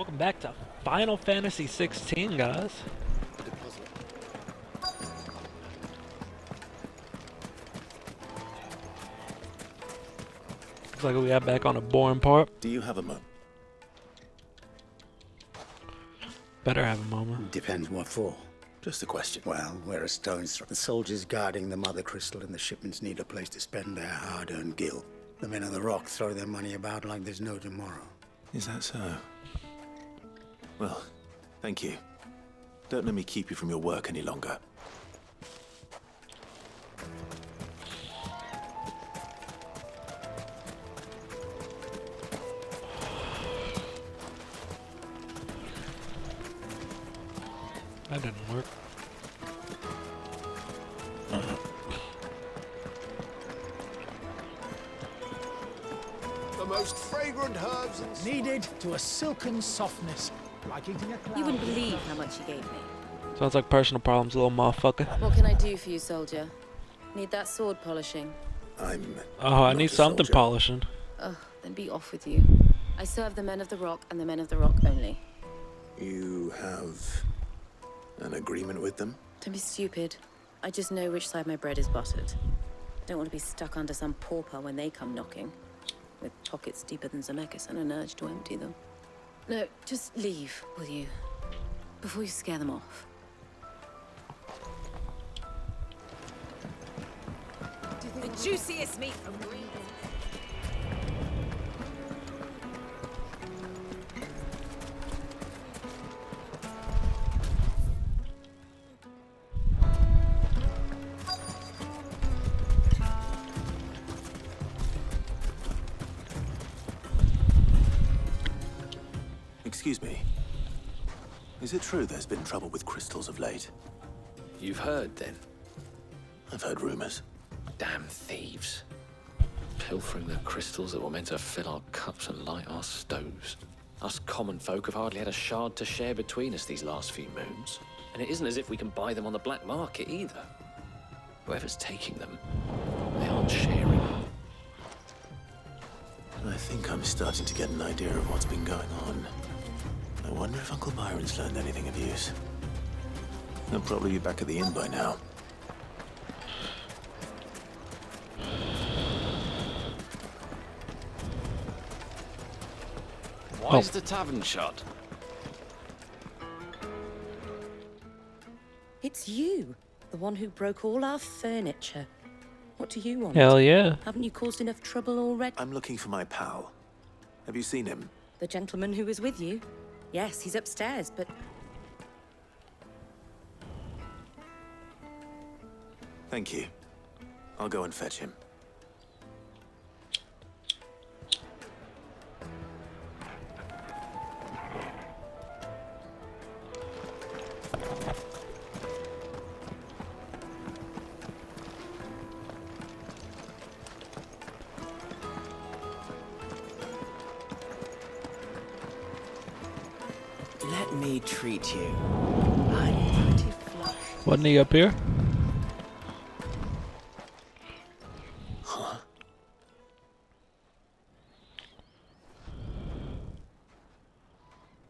Welcome back to Final Fantasy 16, guys. Deposit. Looks like we got back on the boring part. Do you have a moment? Better have a moment. Depends what for. Just a question. Well, we're a stone's throw. The soldiers guarding the Mother Crystal and the shipments need a place to spend their hard-earned gil. The men of the Rock throw their money about like there's no tomorrow. Is that so? Well, thank you. Don't let me keep you from your work any longer. That didn't work. The most fragrant herbs and Needed to a silken softness, like eating a cloud. You wouldn't believe how much he gave me. Sounds like personal problems, little motherfucker. What can I do for you, soldier? Need that sword polishing? I'm... Oh, I not need a something soldier. polishing. Ugh, then be off with you. I serve the men of the Rock and the men of the Rock only. You have... an agreement with them? Don't be stupid. I just know which side my bread is buttered. Don't want to be stuck under some pauper when they come knocking. With pockets deeper than Zemeckis and an urge to empty them. No, just leave, will you? Before you scare them off. The juiciest meat from Green. Excuse me. Is it true there's been trouble with crystals of late? You've heard, then? I've heard rumors. Damn thieves. Pilfering the crystals that were meant to fill our cups and light our stoves. Us common folk have hardly had a shard to share between us these last few moons. And it isn't as if we can buy them on the black market either. Whoever's taking them, they aren't sharing. I think I'm starting to get an idea of what's been going on. I wonder if Uncle Byron's learned anything of use. He'll probably be back at the inn by now. Why is the tavern shut? It's you, the one who broke all our furniture. What do you want? Hell yeah. Haven't you caused enough trouble already? I'm looking for my pal. Have you seen him? The gentleman who was with you? Yes, he's upstairs, but Thank you. I'll go and fetch him. Let me treat you. I'm pretty flush. Wasn't he up here? Huh?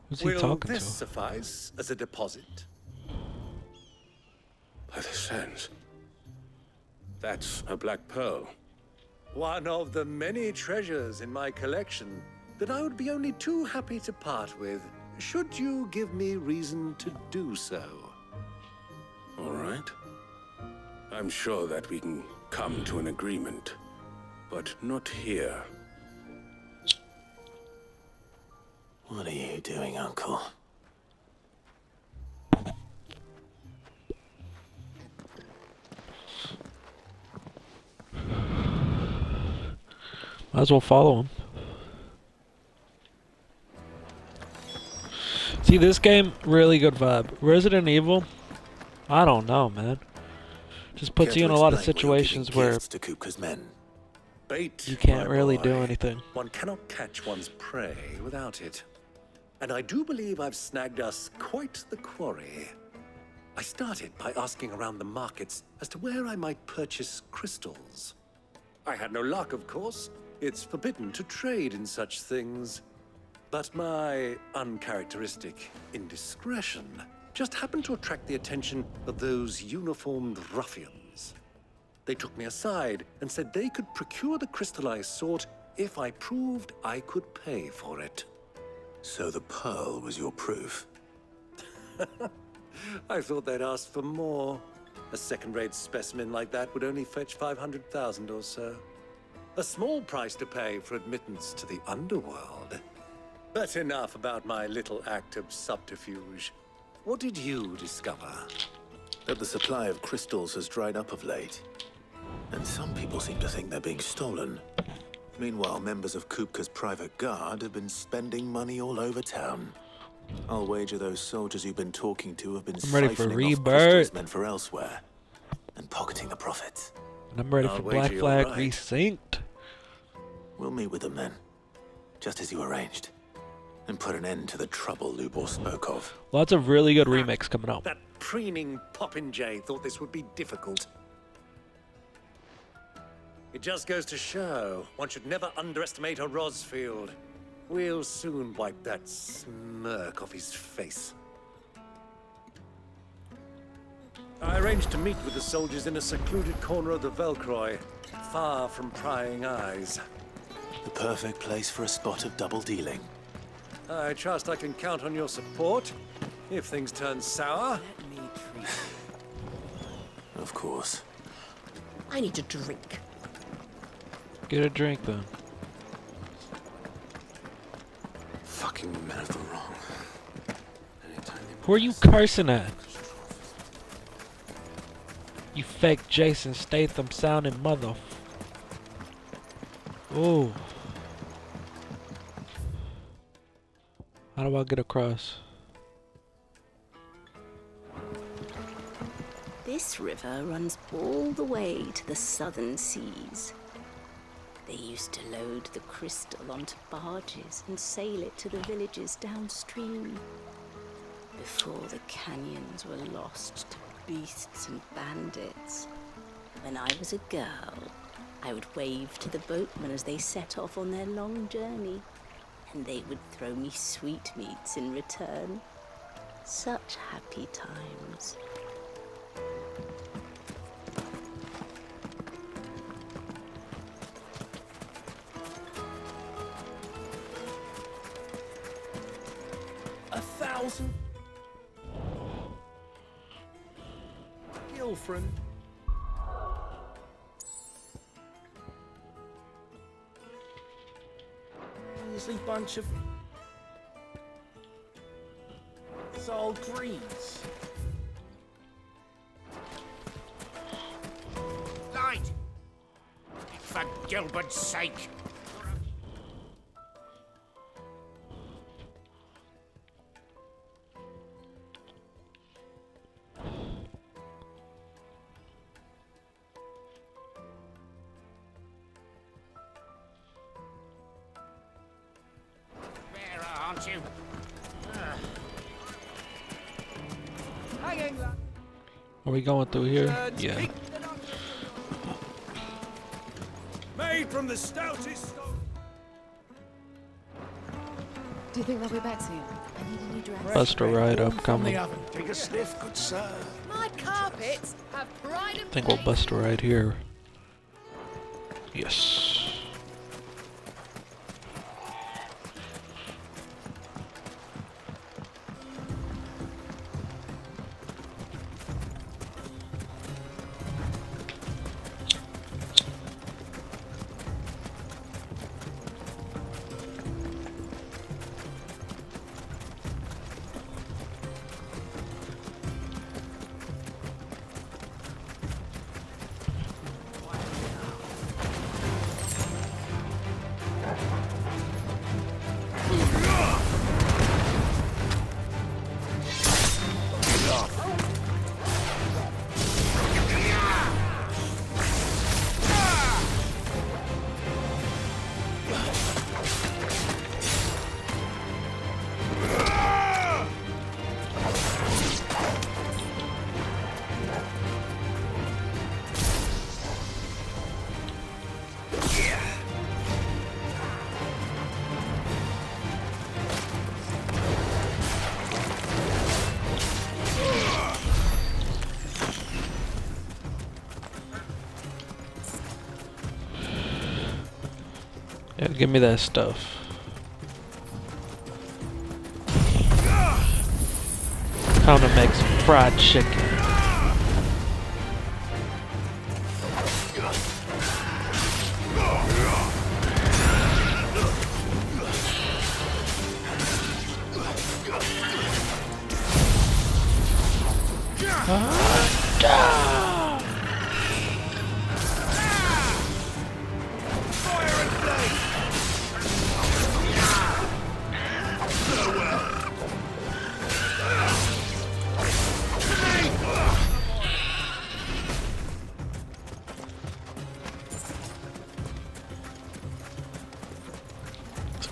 Who's he Will talking this to? suffice as a deposit? By the sands. That's a black pearl. One of the many treasures in my collection that I would be only too happy to part with, should you give me reason to do so. All right. I'm sure that we can come to an agreement, but not here. What are you doing, Uncle? Might as well follow him. See, this game, really good vibe. Resident Evil, I don't know, man. Just puts Care you to in a lot of explain why you're situations giving where gifts to Kupka's men? Bait, you can't my really boy. do anything. One cannot catch one's prey without it. And I do believe I've snagged us quite the quarry. I started by asking around the markets as to where I might purchase crystals. I had no luck, of course. It's forbidden to trade in such things. But my uncharacteristic indiscretion just happened to attract the attention of those uniformed ruffians. They took me aside and said they could procure the crystal I sought if I proved I could pay for it. So the pearl was your proof? I thought they'd ask for more. A second-rate specimen like that would only fetch 500,000 or so. A small price to pay for admittance to the underworld. But enough about my little act of subterfuge. What did you discover? That the supply of crystals has dried up of late. And some people seem to think they're being stolen. Meanwhile, members of Kupka's private guard have been spending money all over town. I'll wager those soldiers you've been talking to have been ready for siphoning off rebirth. crystals meant for elsewhere and pocketing the profits. And I'm ready I'll for wager Black you're Flag right. Resynced. We'll meet with them then, just as you arranged, and put an end to the trouble Lubor spoke of. Lots of really good remakes coming out. That preening popinjay thought this would be difficult. It just goes to show one should never underestimate a Rosfield. We'll soon wipe that smirk off his face. I arranged to meet with the soldiers in a secluded corner of the Velcroy, far from prying eyes. The perfect place for a spot of double dealing. I trust I can count on your support if things turn sour. Let me treat you. Of course. I need a drink. Get a drink then. Fucking men of the wrong. Who are you cursing at? You fake Jason Statham sounding mother. Oh. How do I get across? This river runs all the way to the southern seas. They used to load the crystal onto barges and sail it to the villages downstream. Before the canyons were lost to beasts and bandits. When I was a girl, I would wave to the boatmen as they set off on their long journey, and they would throw me sweetmeats in return. Such happy times. $1,000. Gilfrin. Measly bunch of soul greens. Light! For Gilbert's sake! Aren't you? Hanging. Are we going through here? Yeah. Made from the stoutest stone. Do you think they'll be back soon? I need a new dress. Buster Ride upcoming. Take a sniff, good sir. My carpets have pride and I think we'll bust a ride here. Yes. Give me that stuff. Time to make some fried chicken.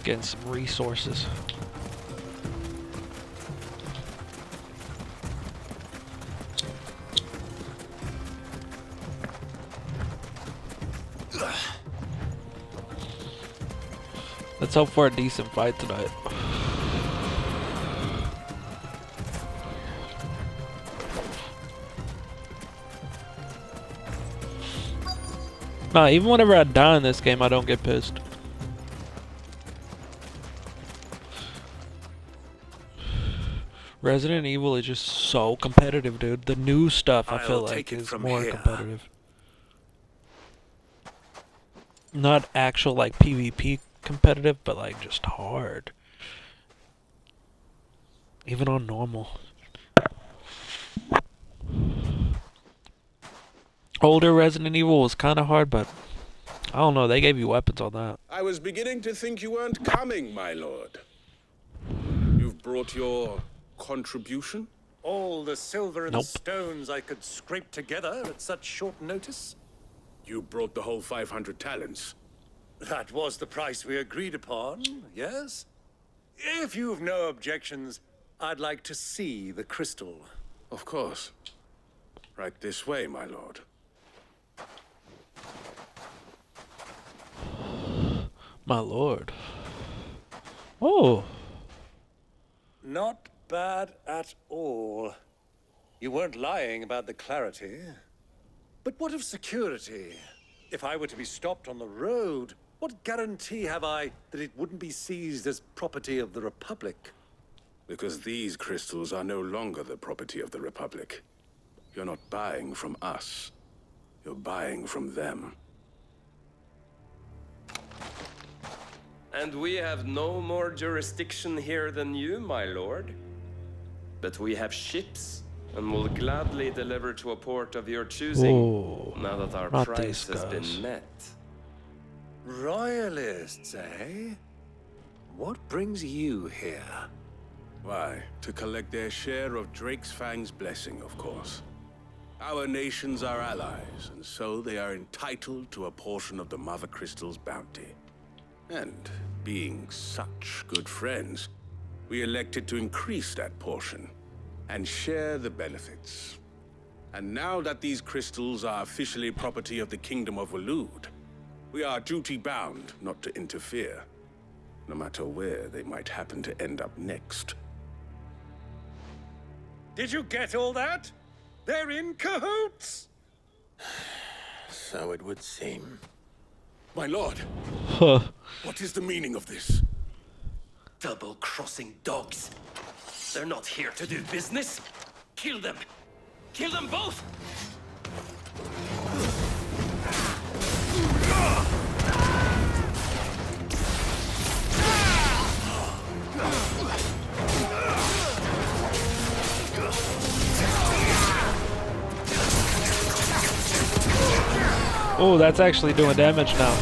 Getting some resources. Let's hope for a decent fight tonight. Nah, even whenever I die in this game, I don't get pissed. Resident Evil is just so competitive, dude. The new stuff, I feel like, is more competitive. Not actual, like, PvP competitive, but, like, just hard. Even on normal. Older Resident Evil was kind of hard, but I don't know. They gave you weapons on that. I was beginning to think you weren't coming, my lord. You've brought your contribution? All the silver and stones I could scrape together at such short notice? You brought the whole 500 talents. That was the price we agreed upon, yes? If you've no objections, I'd like to see the crystal. Of course. Right this way, my lord. My lord. Oh. Not bad at all. You weren't lying about the clarity. But what of security? If I were to be stopped on the road, what guarantee have I that it wouldn't be seized as property of the Republic? Because these crystals are no longer the property of the Republic. You're not buying from us. You're buying from them. And we have no more jurisdiction here than you, my lord. But we have ships, and will gladly deliver to a port of your choosing, now that our price has been met. Royalists, eh? What brings you here? Why, to collect their share of Drake's Fang's blessing, of course. Our nations are allies, and so they are entitled to a portion of the Mother Crystal's bounty. And being such good friends, we elected to increase that portion and share the benefits. And now that these crystals are officially property of the Kingdom of Waloed, we are duty-bound not to interfere, no matter where they might happen to end up next. Did you get all that? They're in cahoots! So it would seem. My lord, what is the meaning of this? Double-crossing dogs. They're not here to do business. Kill them. Kill them both! Oh, that's actually doing damage now.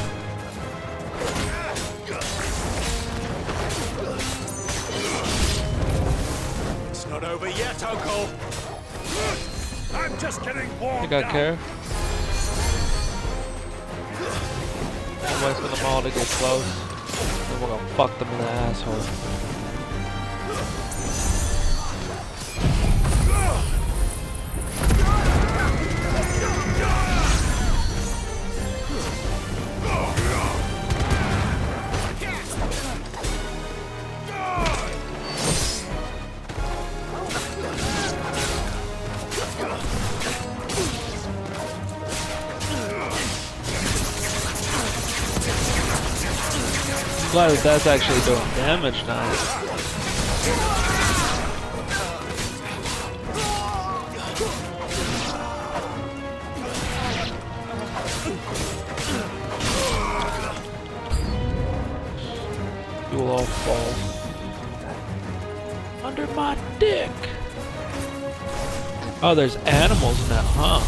It's not over yet, Uncle. I'm just getting warmed You got up. care? I'm waiting for them all to get close. Then we're gonna fuck them in the asshole. glad that that's actually doing damage now. You will all fall under my dick. Oh, there's animals in that, huh?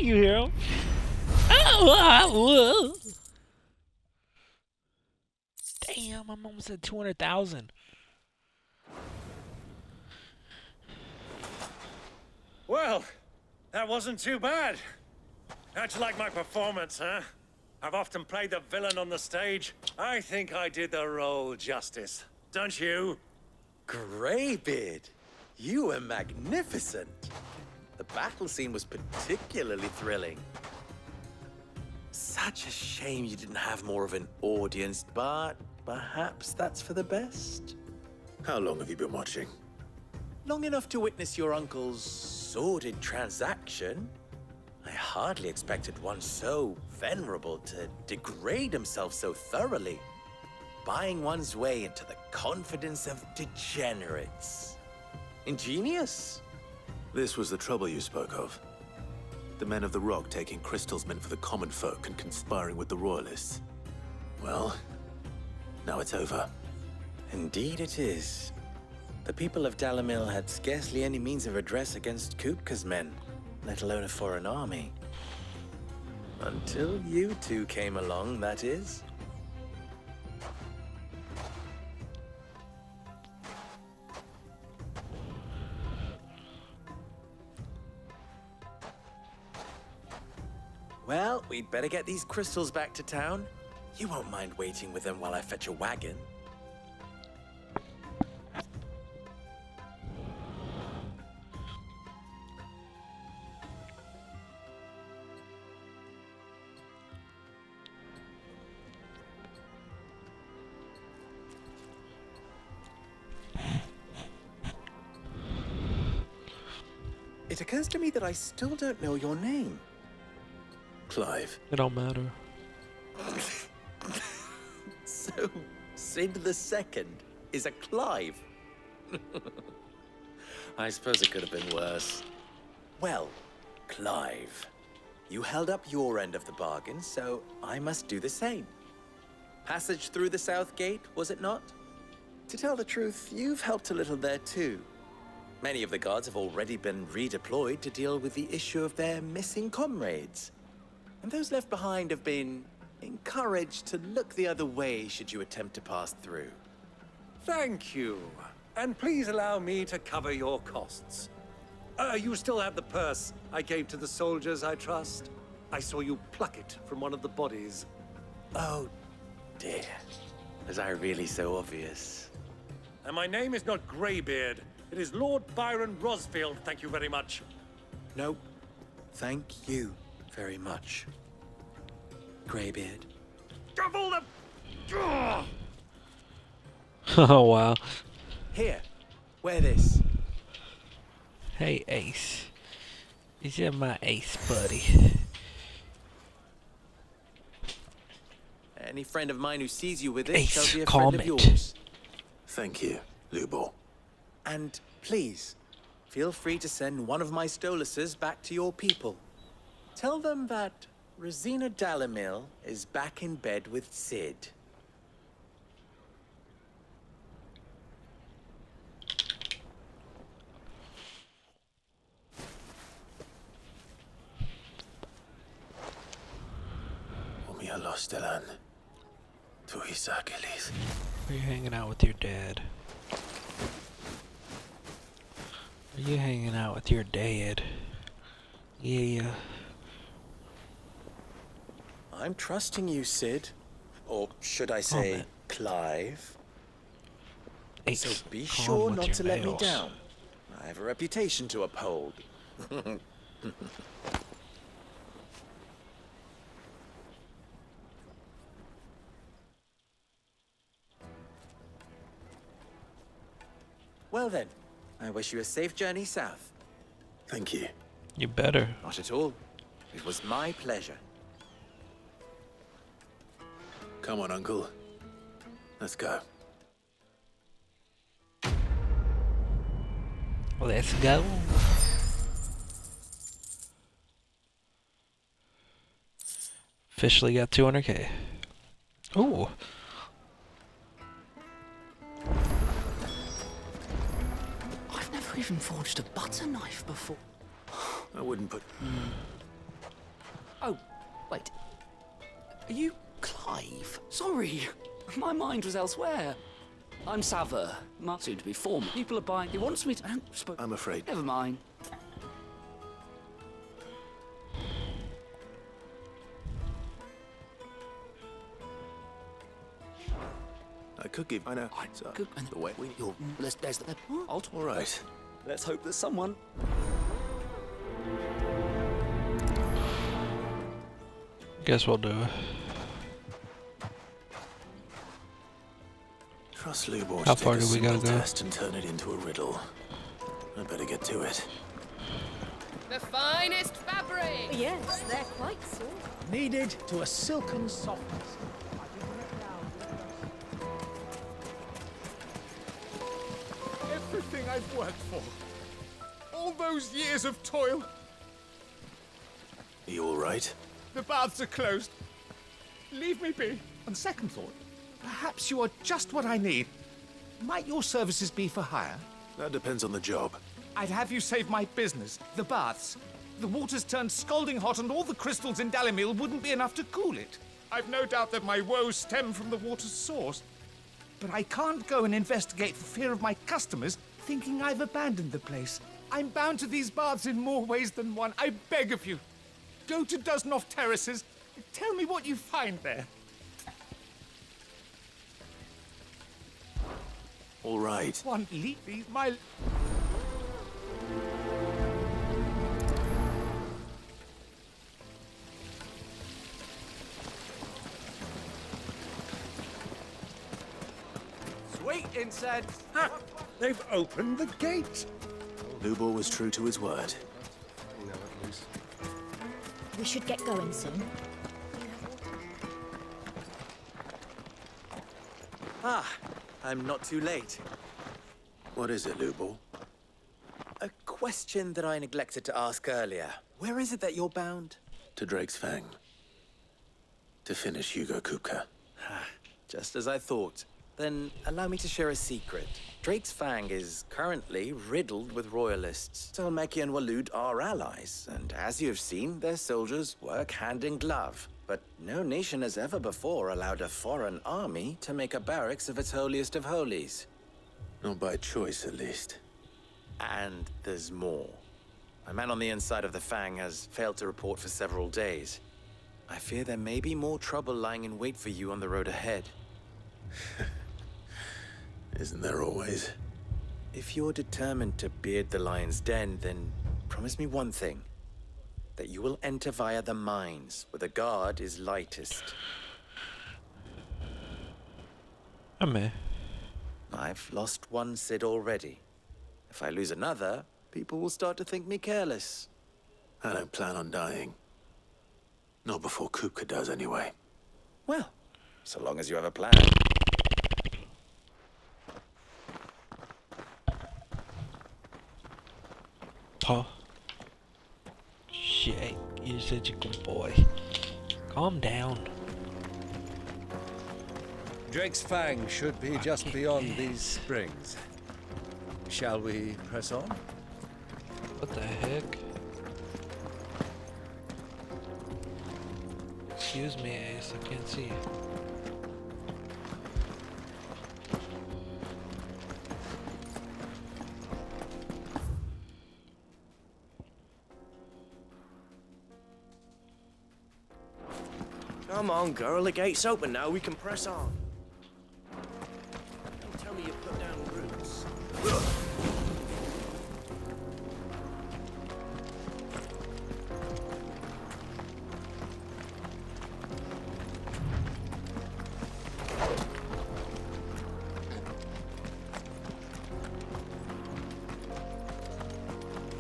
You hear him? Oh, damn, I'm almost at 200,000. Well, that wasn't too bad. How'd you like my performance, huh? I've often played the villain on the stage. I think I did the role justice. Don't you? Greybeard, you were magnificent. The battle scene was particularly thrilling. Such a shame you didn't have more of an audience, but perhaps that's for the best. How long have you been watching? Long enough to witness your uncle's sordid transaction. I hardly expected one so venerable to degrade himself so thoroughly, buying one's way into the confidence of degenerates. Ingenious. This was the trouble you spoke of. The men of the Rock taking crystals meant for the common folk and conspiring with the Royalists. Well, now it's over. Indeed it is. The people of Dalamil had scarcely any means of redress against Kupka's men, let alone a foreign army. Until you two came along, that is. Well, we'd better get these crystals back to town. You won't mind waiting with them while I fetch a wagon. It occurs to me that I still don't know your name. Clive. It don't matter. So, Sid the Second is a Clive. I suppose it could have been worse. Well, Clive, you held up your end of the bargain, so I must do the same. Passage through the South Gate, was it not? To tell the truth, you've helped a little there too. Many of the guards have already been redeployed to deal with the issue of their missing comrades. And those left behind have been encouraged to look the other way should you attempt to pass through. Thank you. And please allow me to cover your costs. You still have the purse I gave to the soldiers, I trust? I saw you pluck it from one of the bodies. Oh, dear. Was I really so obvious? And my name is not Greybeard. It is Lord Byron Rosfield, thank you very much. No, thank you very much, Greybeard. Double the... Ugh! Oh, wow. Here, wear this. Hey, Ace. Is that my Ace, buddy? Any friend of mine who sees you with it Ace, shall be a calm friend of it. yours. Thank you, Lubor. And please, feel free to send one of my Stoluses back to your people. Tell them that Rosina Dalamil is back in bed with Sid. Stelan. To Isakelis. Are you hanging out with your dad? Are you hanging out with your dad? Yeah. I'm trusting you, Sid. Or should I say, man. Clive? Ace, So be come on sure with not your to let me nails. down. I have a reputation to uphold. Well then, I wish you a safe journey south. Thank you. You better. Not at all. It was my pleasure. Come on, Uncle. Let's go. Let's go. Officially got 200k. Ooh. I've never even forged a butter knife before. I wouldn't put... Oh, wait. Are you Clive? Sorry, my mind was elsewhere. I'm Sava, not soon to be former. People are buying. He wants me to. I'm afraid. Never mind. I could give... I know. Good. The way we... There's the. All right. Let's hope there's someone. Guess we'll do it. Trust Lubor How to far take a do we gotta simple go? test and turn it into a riddle. I better get to it. The finest fabric! Yes, they're quite soft. Kneaded to a silken softness. Everything I've worked for. All those years of toil. Are you all right? The baths are closed. Leave me be. On second thought, perhaps you are just what I need. Might your services be for hire? That depends on the job. I'd have you save my business, the baths. The water's turned scalding hot and all the crystals in Dalimil wouldn't be enough to cool it. I've no doubt that my woes stem from the water's source. But I can't go and investigate for fear of my customers thinking I've abandoned the place. I'm bound to these baths in more ways than one. I beg of you. Go to Dusnoff Terraces. Tell me what you find there. All right. One leave these, my... Sweet incense! Ha! They've opened the gate! Lubor was true to his word. We should get going soon. Ah, I'm not too late. What is it, Lubor? A question that I neglected to ask earlier. Where is it that you're bound? To Drake's Fang. To finish Hugo Kupka. Just as I thought. Then allow me to share a secret. Drake's Fang is currently riddled with royalists. Salmeki and Walud are allies, and as you've seen, their soldiers work hand in glove. But no nation has ever before allowed a foreign army to make a barracks of its holiest of holies. Not by choice, at least. And there's more. A man on the inside of the Fang has failed to report for several days. I fear there may be more trouble lying in wait for you on the road ahead. Isn't there always? If you're determined to beard the lion's den, then promise me one thing. That you will enter via the mines, where the guard is lightest. I may. I've lost one Sid already. If I lose another, people will start to think me careless. I don't plan on dying. Not before Kupka does, anyway. Well, so long as you have a plan. Huh? Shit, you're such a good boy. Calm down. Drake's Fang should be just beyond these springs. Shall we press on? What the heck? Excuse me, Ace, I can't see you. Come on, girl. The gate's open now. We can press on. Don't tell me you put down roots.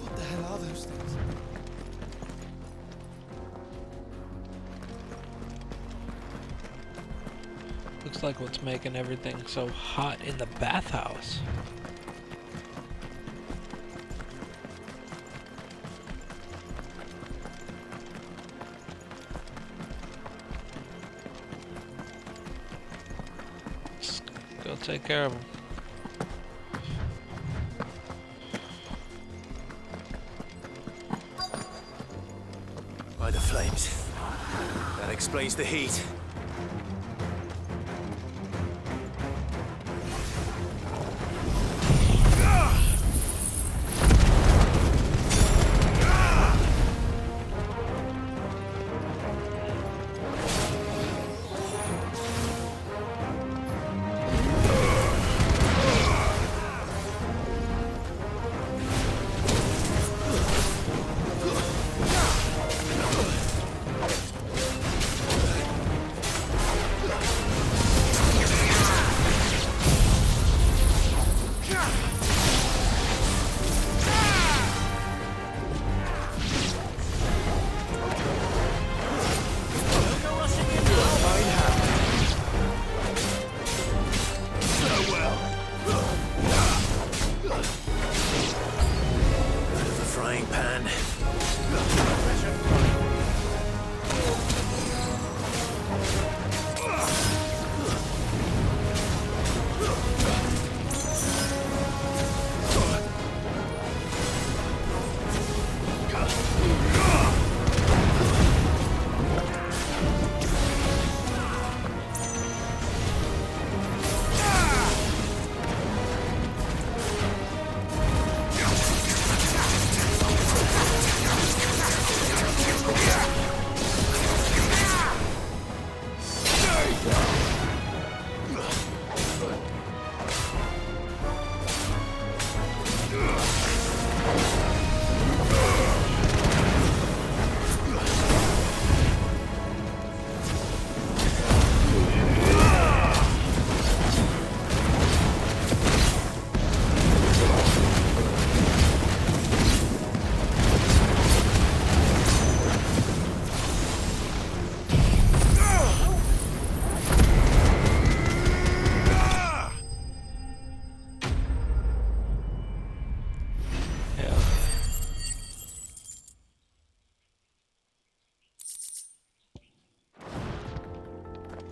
What the hell are those things? Looks like what's making everything so hot in the bathhouse. Let's go take care of him. By the flames. That explains the heat.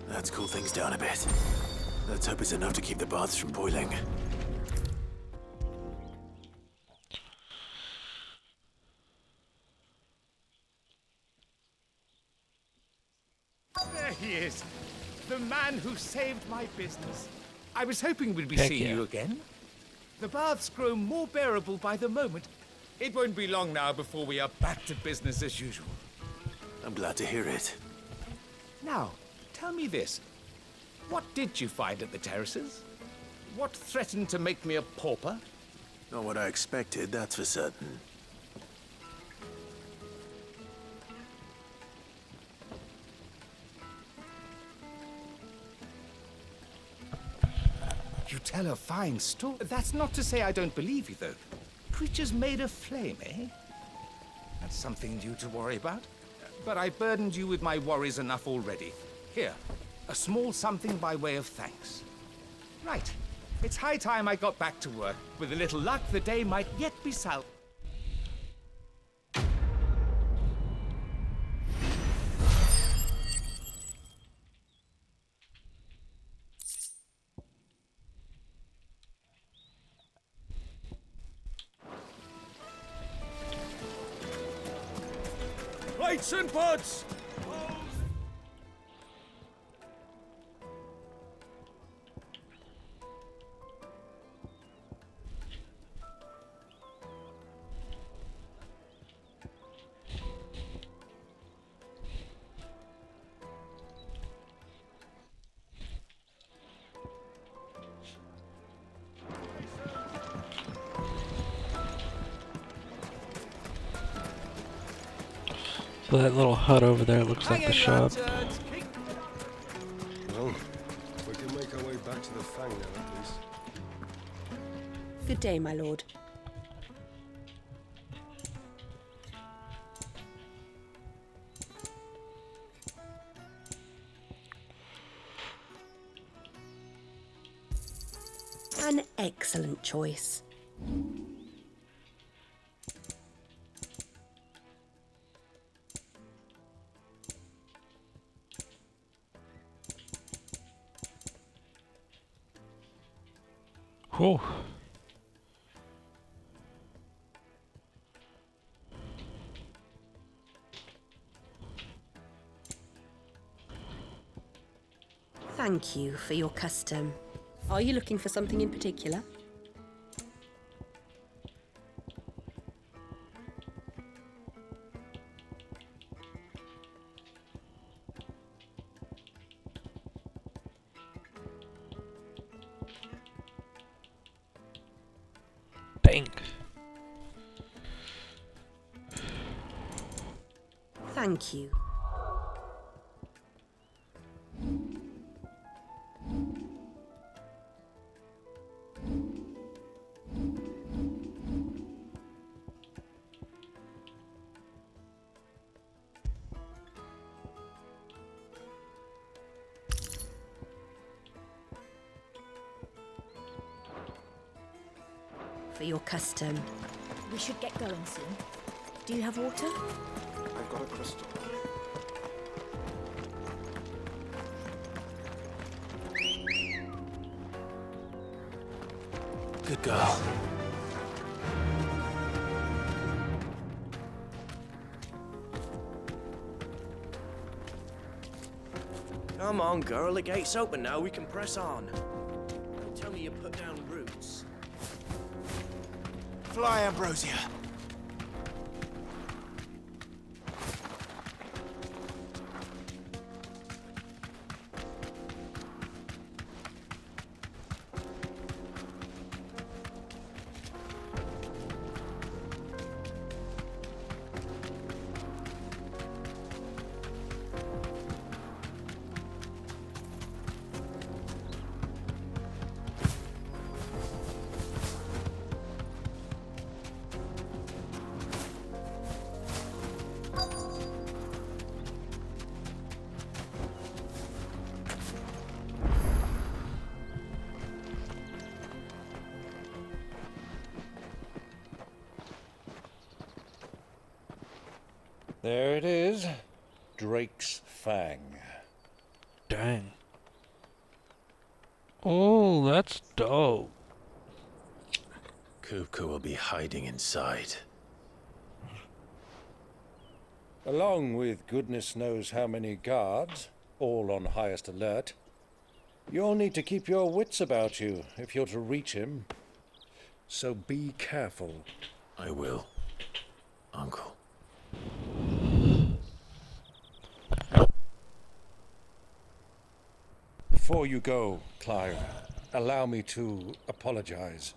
Let's cool things down a bit. Let's hope it's enough to keep the baths from boiling. There he is. The man who saved my business. I was hoping we'd be Heck seeing yeah. you again. The baths grow more bearable by the moment. It won't be long now before we are back to business as usual. I'm glad to hear it. Now, tell me this. What did you find at the terraces? What threatened to make me a pauper? Not what I expected, that's for certain. You tell a fine story. That's not to say I don't believe you, though. Creatures made of flame, eh? That's something new to worry about. But I burdened you with my worries enough already. Here, a small something by way of thanks. Right. It's high time I got back to work. With a little luck, the day might yet be salvaged. Lights and pods! So that little hut over there looks like the shop. Well, we can make our way back to the Fang now, at least. Good day, my lord. An excellent choice. Whew. Thank you for your custom. Are you looking for something in particular? Dang. Thank you. For your custom. We should get going soon. Do you have water? I've got a crystal. Good girl. Come on, girl. The gate's open now. We can press on. Don't tell me you put down roots. Fly, Ambrosia. There it is. Drake's Fang. Dang. Oh, that's dope. Kupka will be hiding inside. Along with goodness knows how many guards, all on highest alert. You'll need to keep your wits about you if you're to reach him. So be careful. I will, Uncle. Before you go, Clive, allow me to apologize.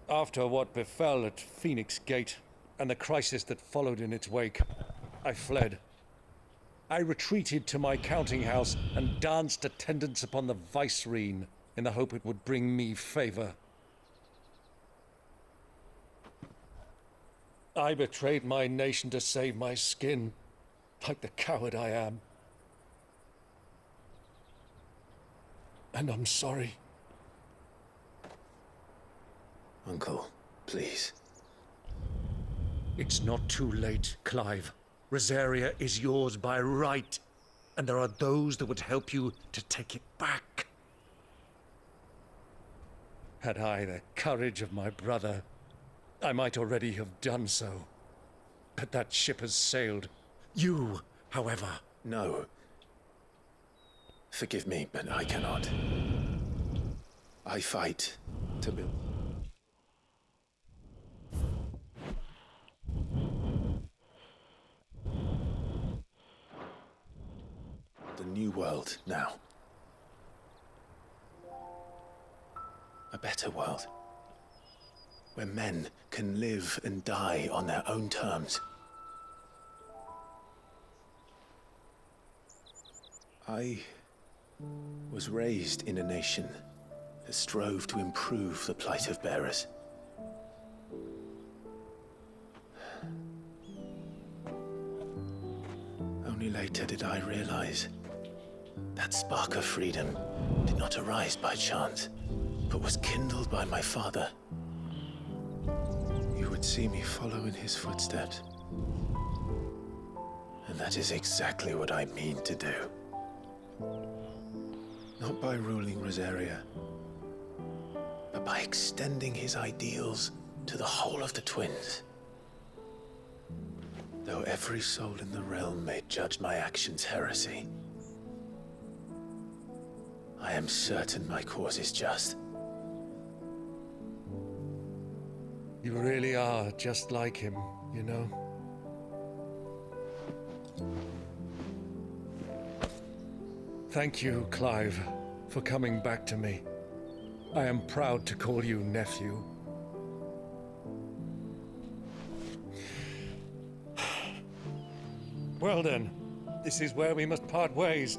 After what befell at Phoenix Gate and the crisis that followed in its wake, I fled. I retreated to my counting house and danced attendance upon the vicereine in the hope it would bring me favor. I betrayed my nation to save my skin, like the coward I am. And I'm sorry. Uncle, please. It's not too late, Clive. Rosaria is yours by right, and there are those that would help you to take it back. Had I the courage of my brother, I might already have done so. But that ship has sailed. You, however... No. Forgive me, but I cannot. I fight to build... the new world now. A better world. Where men can live and die on their own terms. I was raised in a nation that strove to improve the plight of bearers. Only later did I realize that spark of freedom did not arise by chance, but was kindled by my father. You would see me follow in his footsteps. And that is exactly what I mean to do. Not by ruling Rosaria, but by extending his ideals to the whole of the Twins. Though every soul in the realm may judge my actions heresy, I am certain my cause is just. You really are just like him, you know? Thank you, Clive, for coming back to me. I am proud to call you nephew. Well then, this is where we must part ways.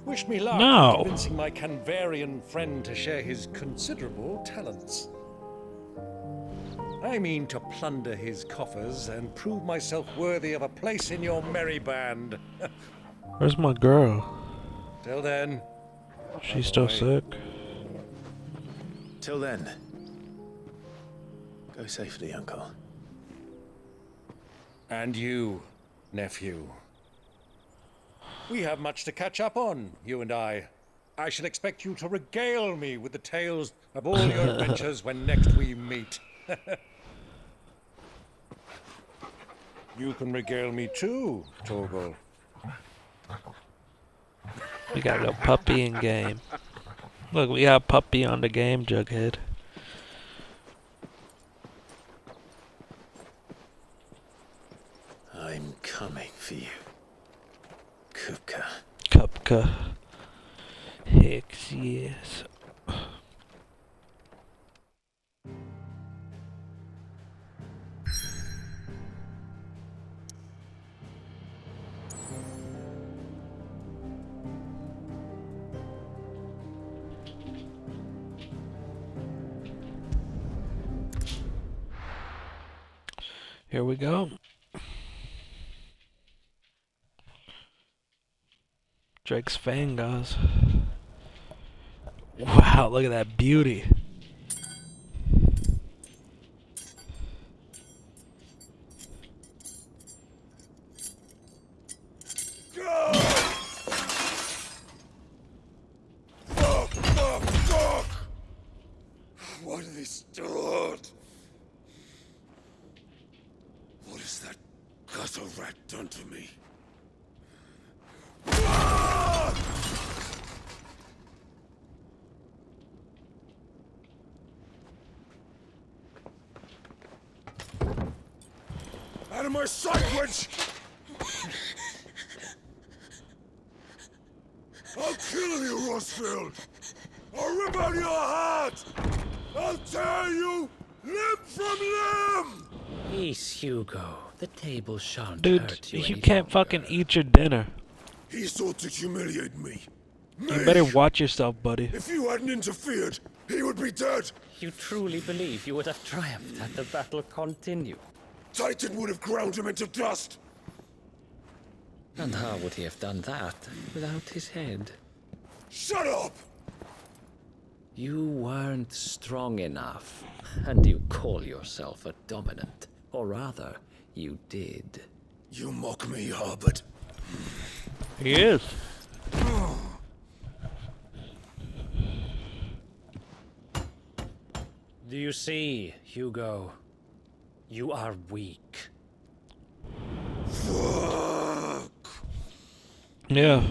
Wish me luck in convincing my Canvarian friend to share his considerable talents. I mean to plunder his coffers and prove myself worthy of a place in your merry band. Where's my girl? Till then. She's still sick. Till then, go safely, Uncle. And you, nephew. We have much to catch up on, you and I. I shall expect you to regale me with the tales of all your adventures when next we meet. You can regale me too, Torgal. We got a little puppy in game. Look, we got a puppy on the game, Jughead. I'm coming for you, Kupka. Kupka. Hex, yes. Here we go. Drake's Fang, guys. Wow, look at that beauty. What have they stored? What has that gutter rat done to me? Out of my sight, witch! I'll kill you, Rosfield! I'll rip out your heart! I'll tear you limb from limb! Peace, Hugo. The table shan't Dude, hurt you you any can't fucking eat your dinner. He sought to humiliate me. You better watch yourself, buddy. If you hadn't interfered, he would be dead. You truly believe you would have triumphed had the battle continued? Titan would have ground him into dust. And how would he have done that without his head? Shut up! You weren't strong enough, and you call yourself a dominant. Or rather, you did. You mock me, Harbert. He is. Do you see, Hugo? You are weak. Fuck. Yeah.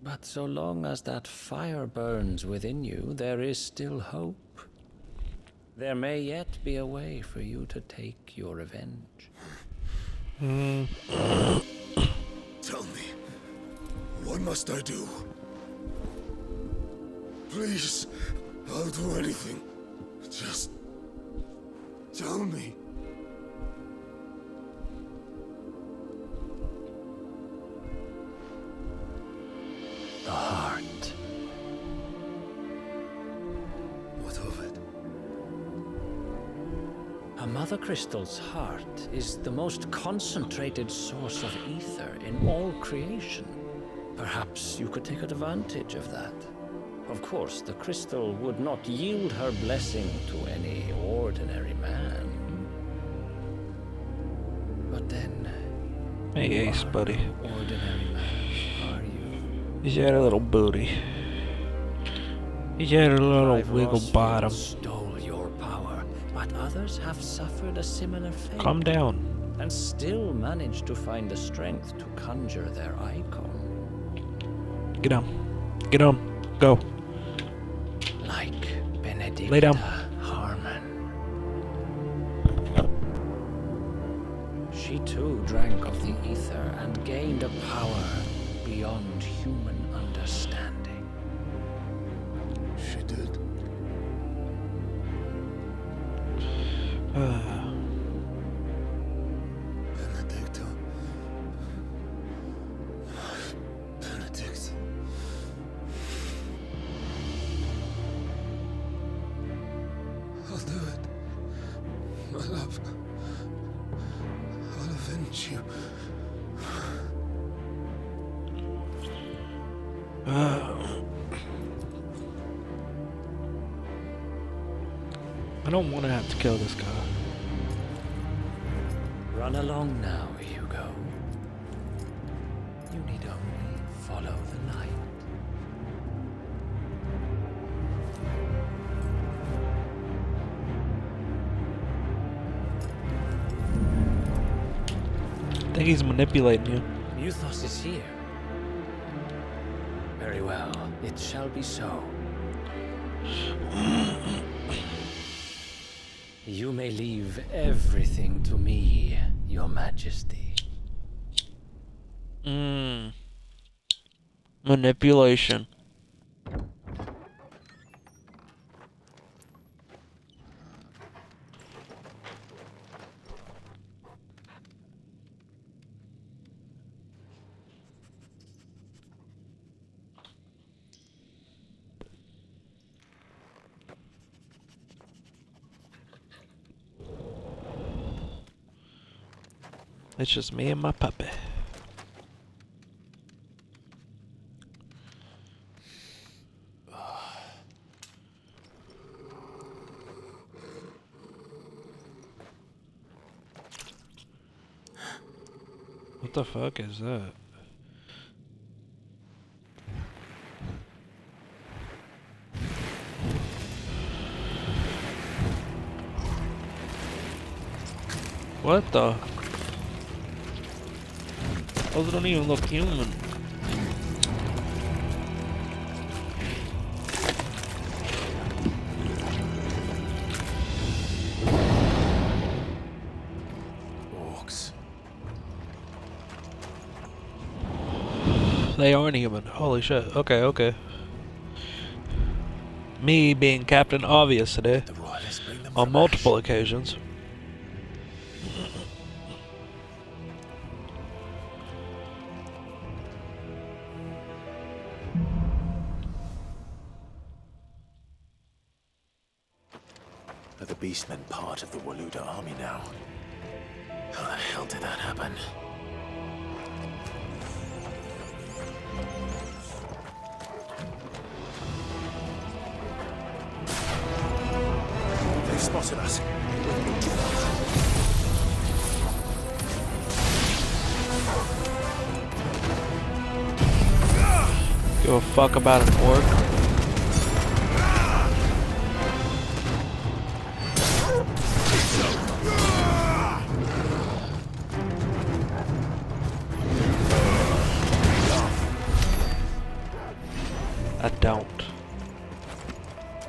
But so long as that fire burns within you, there is still hope. There may yet be a way for you to take your revenge. Tell me, what must I do? Please, I'll do anything. Just Tell me. The heart. What of it? A Mother Crystal's heart is the most concentrated source of ether in all creation. Perhaps you could take advantage of that. Of course, the crystal would not yield her blessing to any ordinary man. But then... Hey, Ace, buddy. Ordinary man, are you? He's got a little booty. He's got a little wiggle bottom. Stole your power, but others have suffered a similar fate. Calm down. And still managed to find the strength to conjure their icon. Get on. Get on. Go. Like Benedicta Lay down. Harmon. She too drank of the ether and gained a power beyond human understanding. She did. Benedicta. Benedict. I'll do it. My love. I'll avenge you. I don't want to have to kill this guy. Run along now, Hugo. You need only follow the light. I think he's manipulating you. Muthos is here. Very well, it shall be so. You may leave everything to me, Your Majesty. Manipulation. It's just me and my puppy. What the fuck is that? What the? Those don't even look human. Orcs. They aren't human. Holy shit. Okay, okay. Me being Captain Obvious today. On multiple occasions. Are the Beastmen part of the Waluda army now? How the hell did that happen? They spotted us. Give a fuck about an orc. I don't.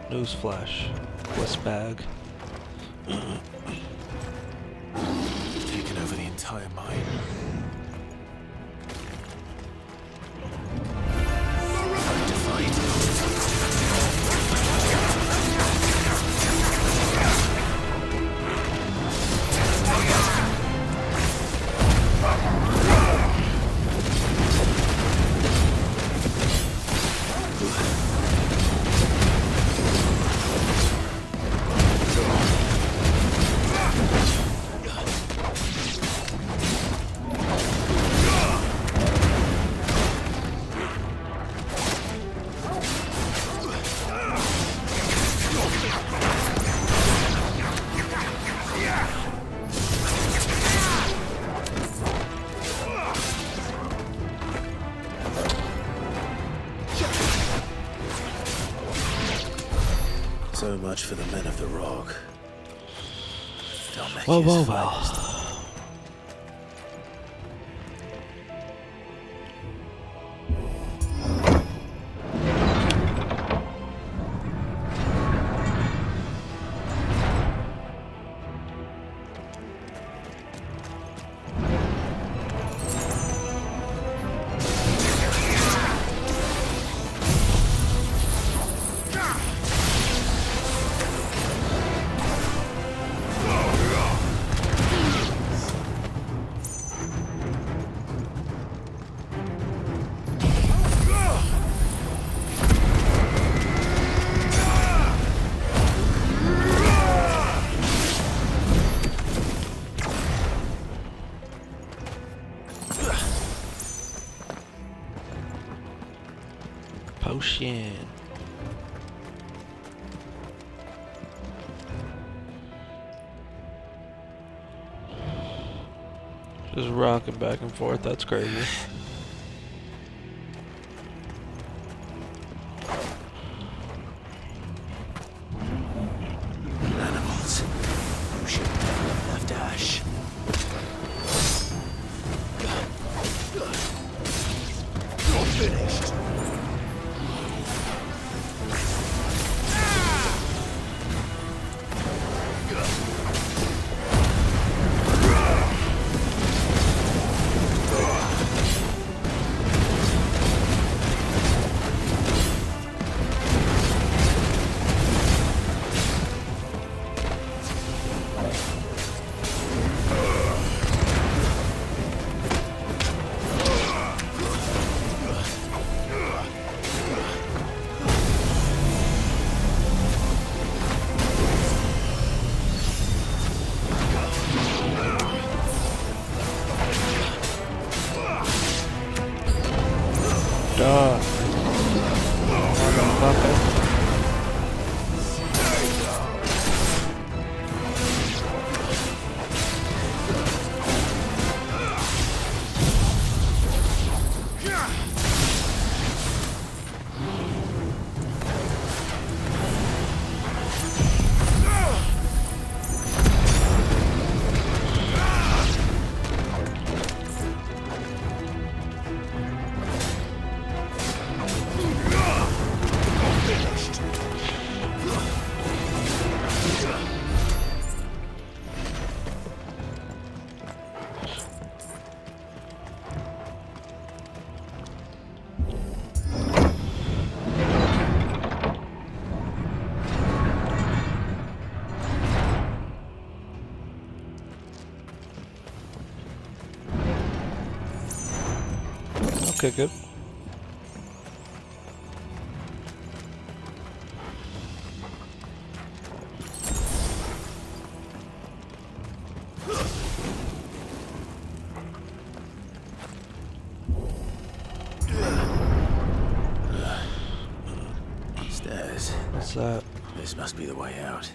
Newsflash. Quest bag. We've taken over the entire mine. Time to fight. So much for the men of the rock. Whoa, whoa, Dhalmekia's finest. whoa. Potion. Just rocking back and forth, that's crazy. Animals. You should never have left Ash. You're finished. Duh. Motherfucker. Okay, good. Stairs. What's that? This must be the way out.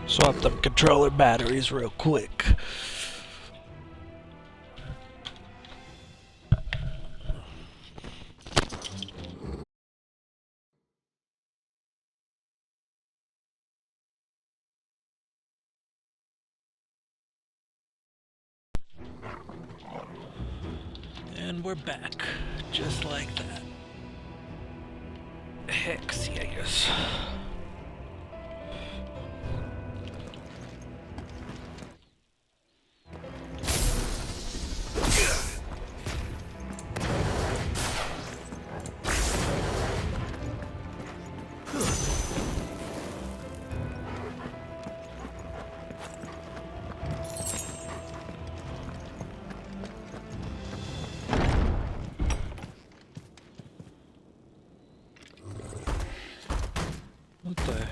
Swap them controller batteries real quick. And we're back, just like that. Hex, yes.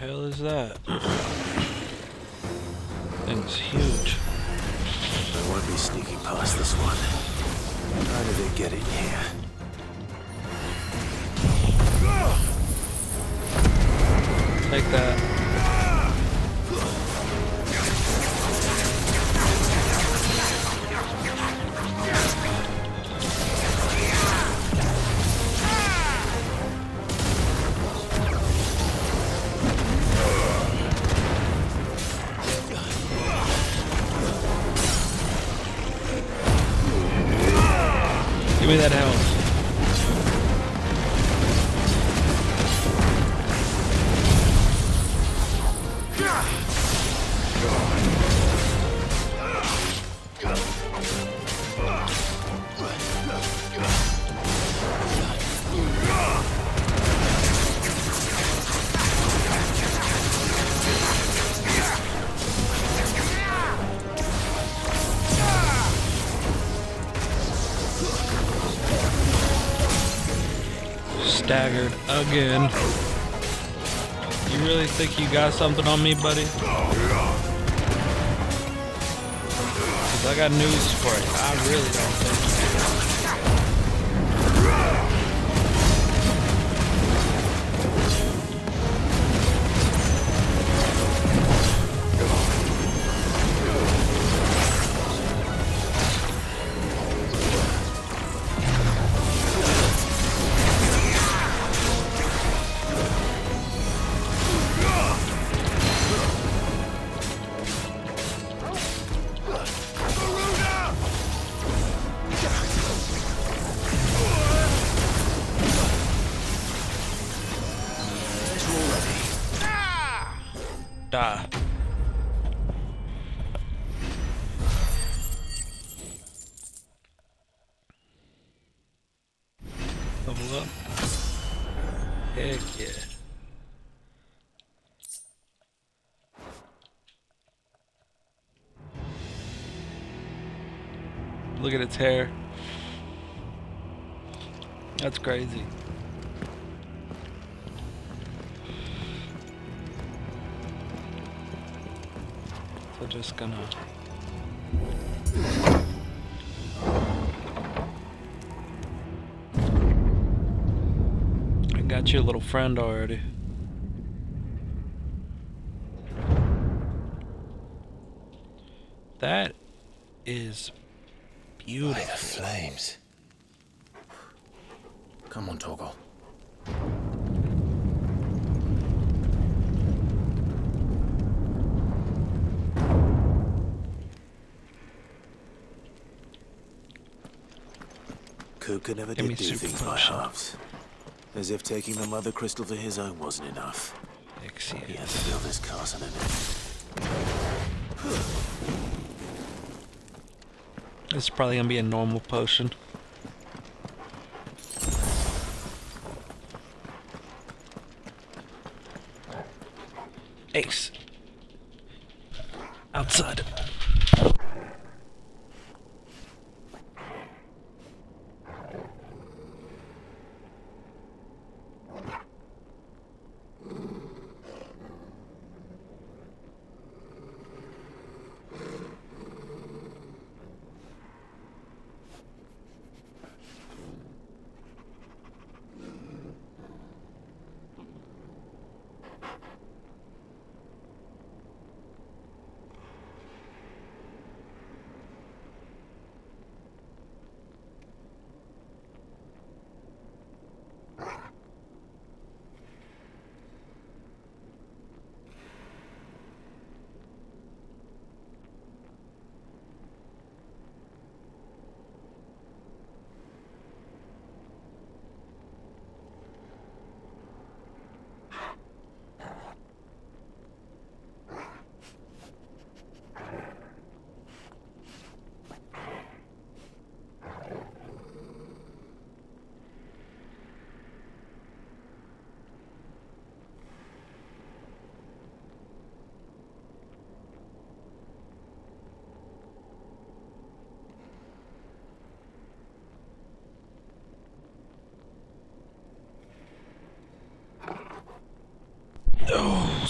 hell is that? Thing's huge. I won't be sneaking past this one. How did it get in here? Take that. Give me that health. Staggered again. You really think you got something on me, buddy? 'Cause I got news for you. I really don't think you do. Die. Level up. Heck yeah. Look at its hair. That's crazy. So just gonna I got your little friend already. That is beautiful. By the flames. Come on, Torgal. Kupka never Give me did do super things by potion. halves. As if taking the Mother Crystal for his own wasn't enough. He had to build his castle in it. This is probably gonna be a normal potion. Ace. Outside.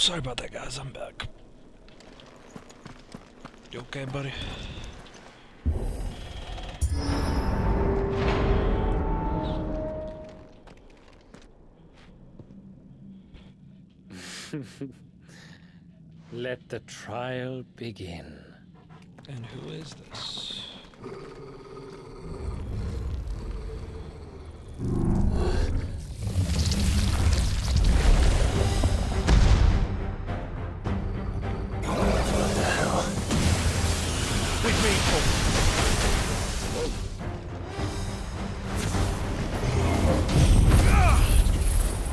sorry about that, guys. I'm back. You okay, buddy? Let the trial begin. And who is this? What the hell? With me,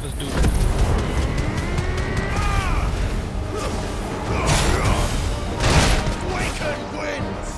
Let's do it. Waken winds!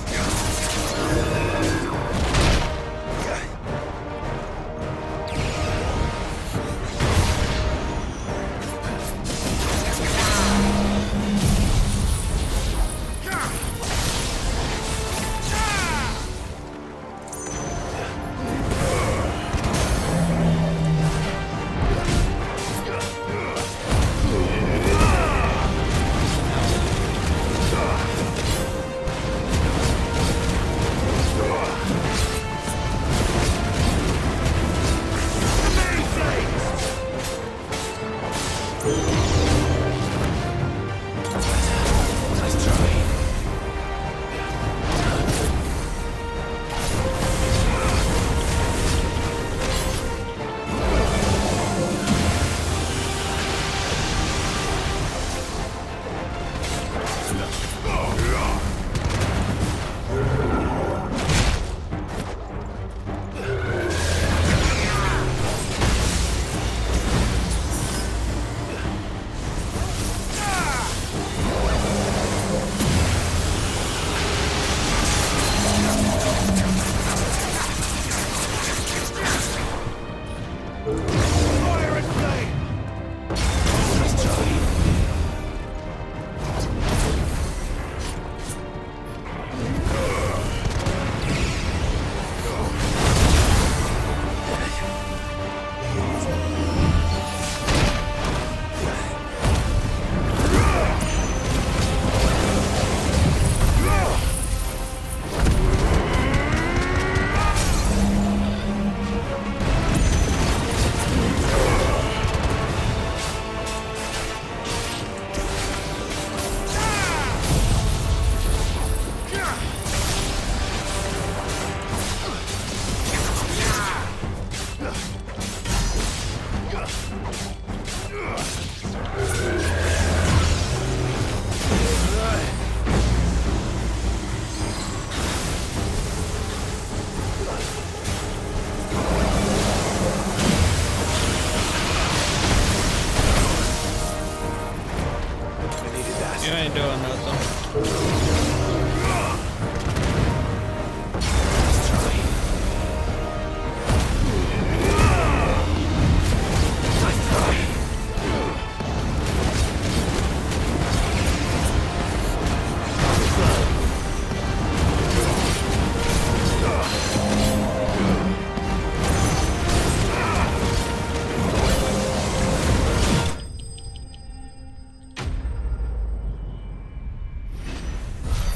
You ain't doing nothing.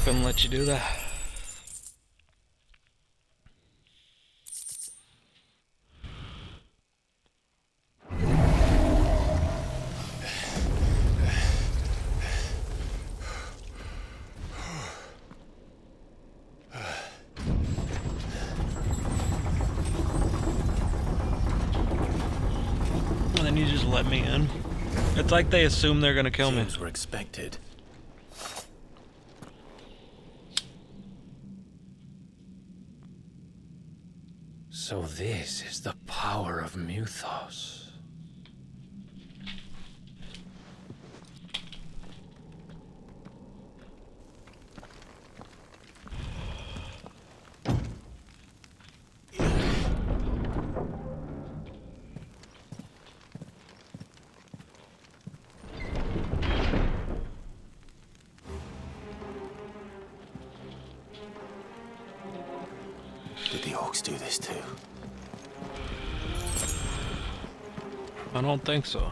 Couldn't let you do that. And then you just let me in. It's like they assume they're gonna kill me. Were expected. So this is the power of Muthos. Did the orcs do this too? I don't think so.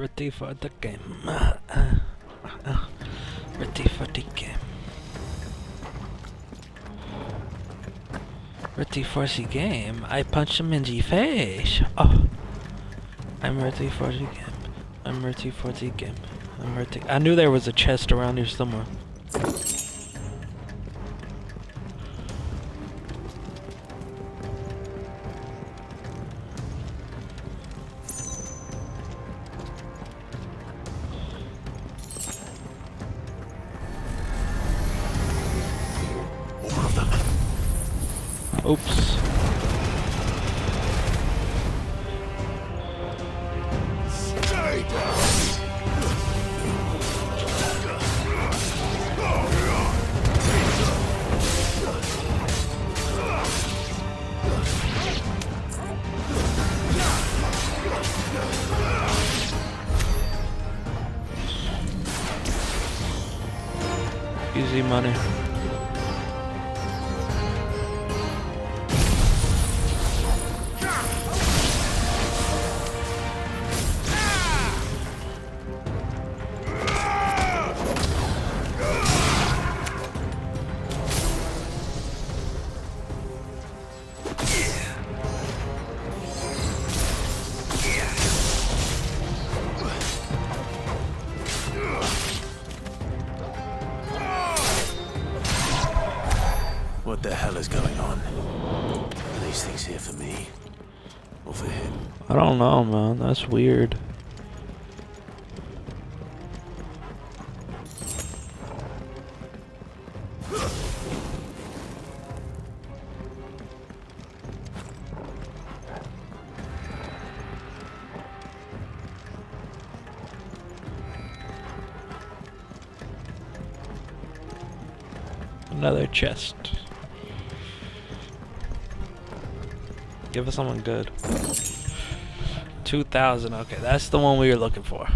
Ready for the game. Ready for the game. Ready for the game. I punched him in the face. Oh. I'm ready for the game. I'm ready for the game. I'm ready. I knew there was a chest around here somewhere. Oops. Stay down. Easy money. What the hell is going on? Are these things here for me? Or for him? I don't know, man. That's weird. Another chest. Give us someone good. 2,000. Okay, that's the one we were looking for.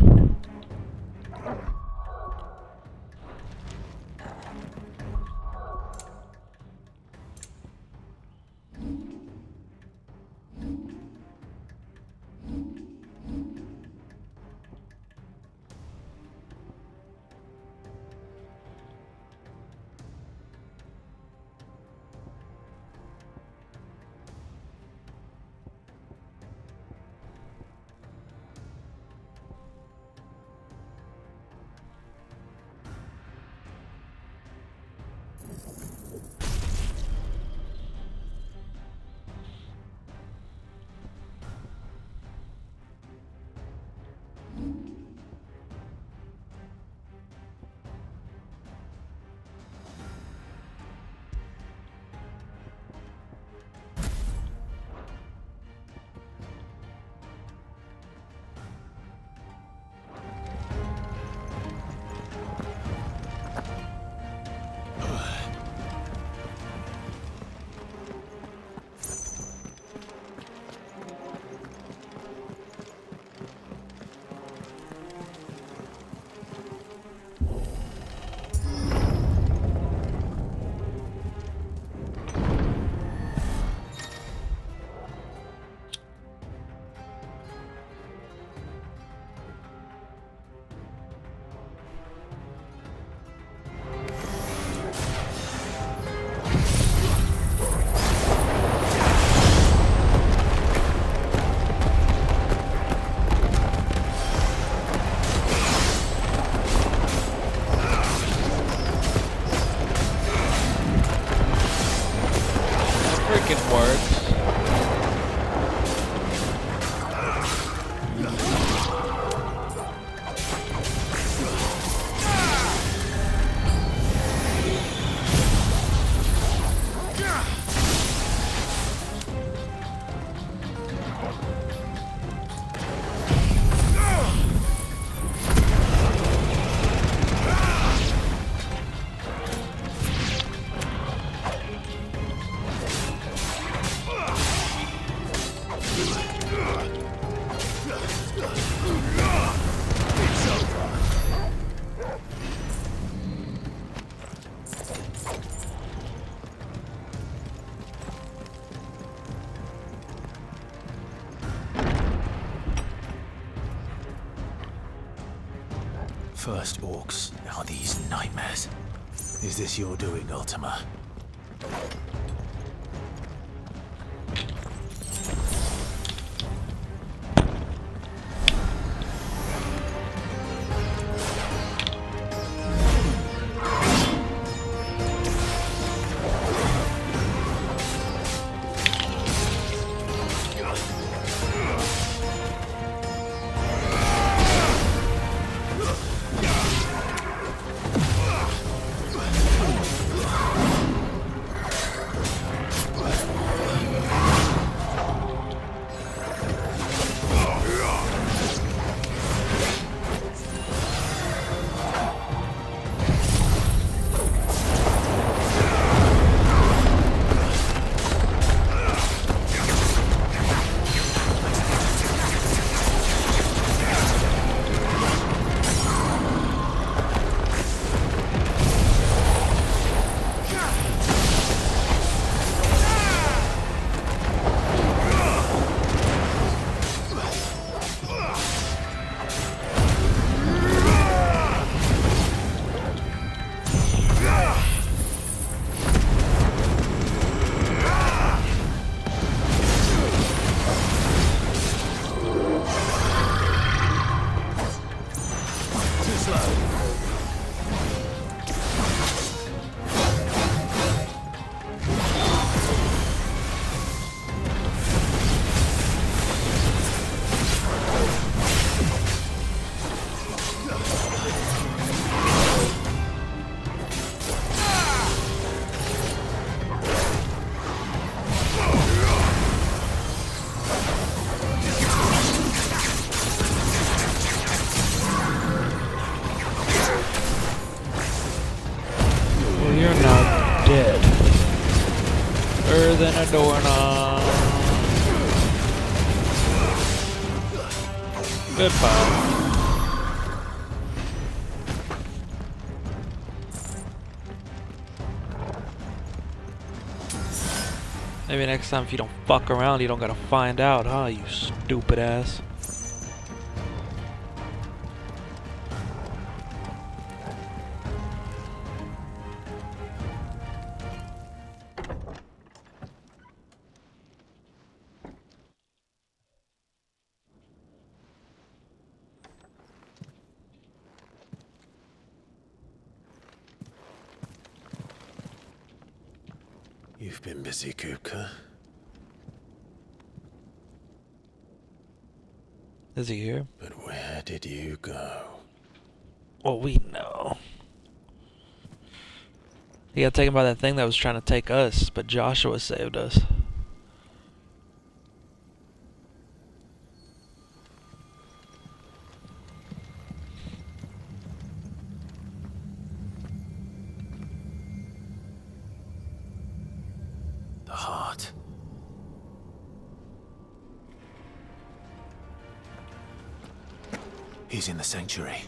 First orcs, now these nightmares. Is this your doing, Ultima? Than a doorknob. Goodbye. Maybe next time if you don't fuck around, you don't gotta find out, huh, you stupid ass. You've been busy, Kupka. Is he here? But where did you go? Well, we know. He got taken by that thing that was trying to take us, but Joshua saved us. The heart. He's in the sanctuary.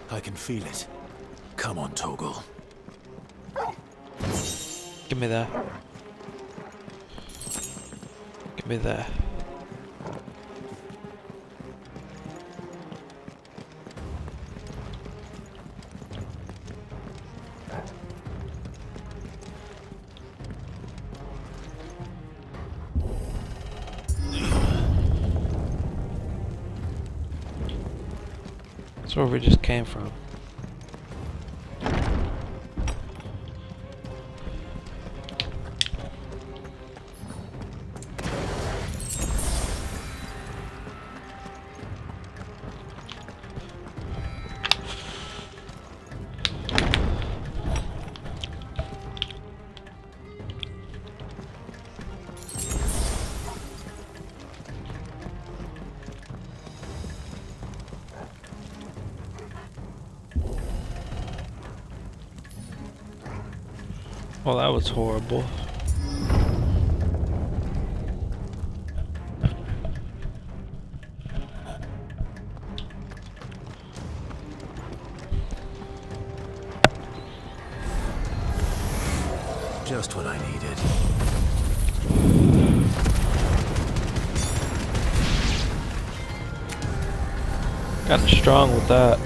I can feel it. Come on, Torgal. Give me that. Give me that. That's where we just came from. Well, that was horrible. Just what I needed. Kinda strong with that.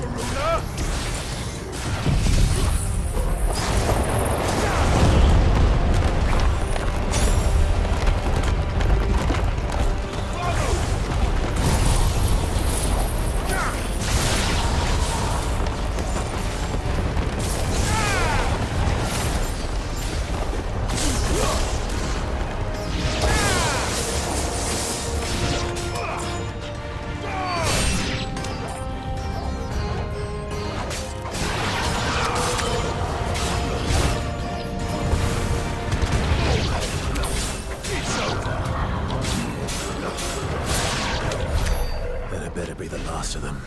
the last of them.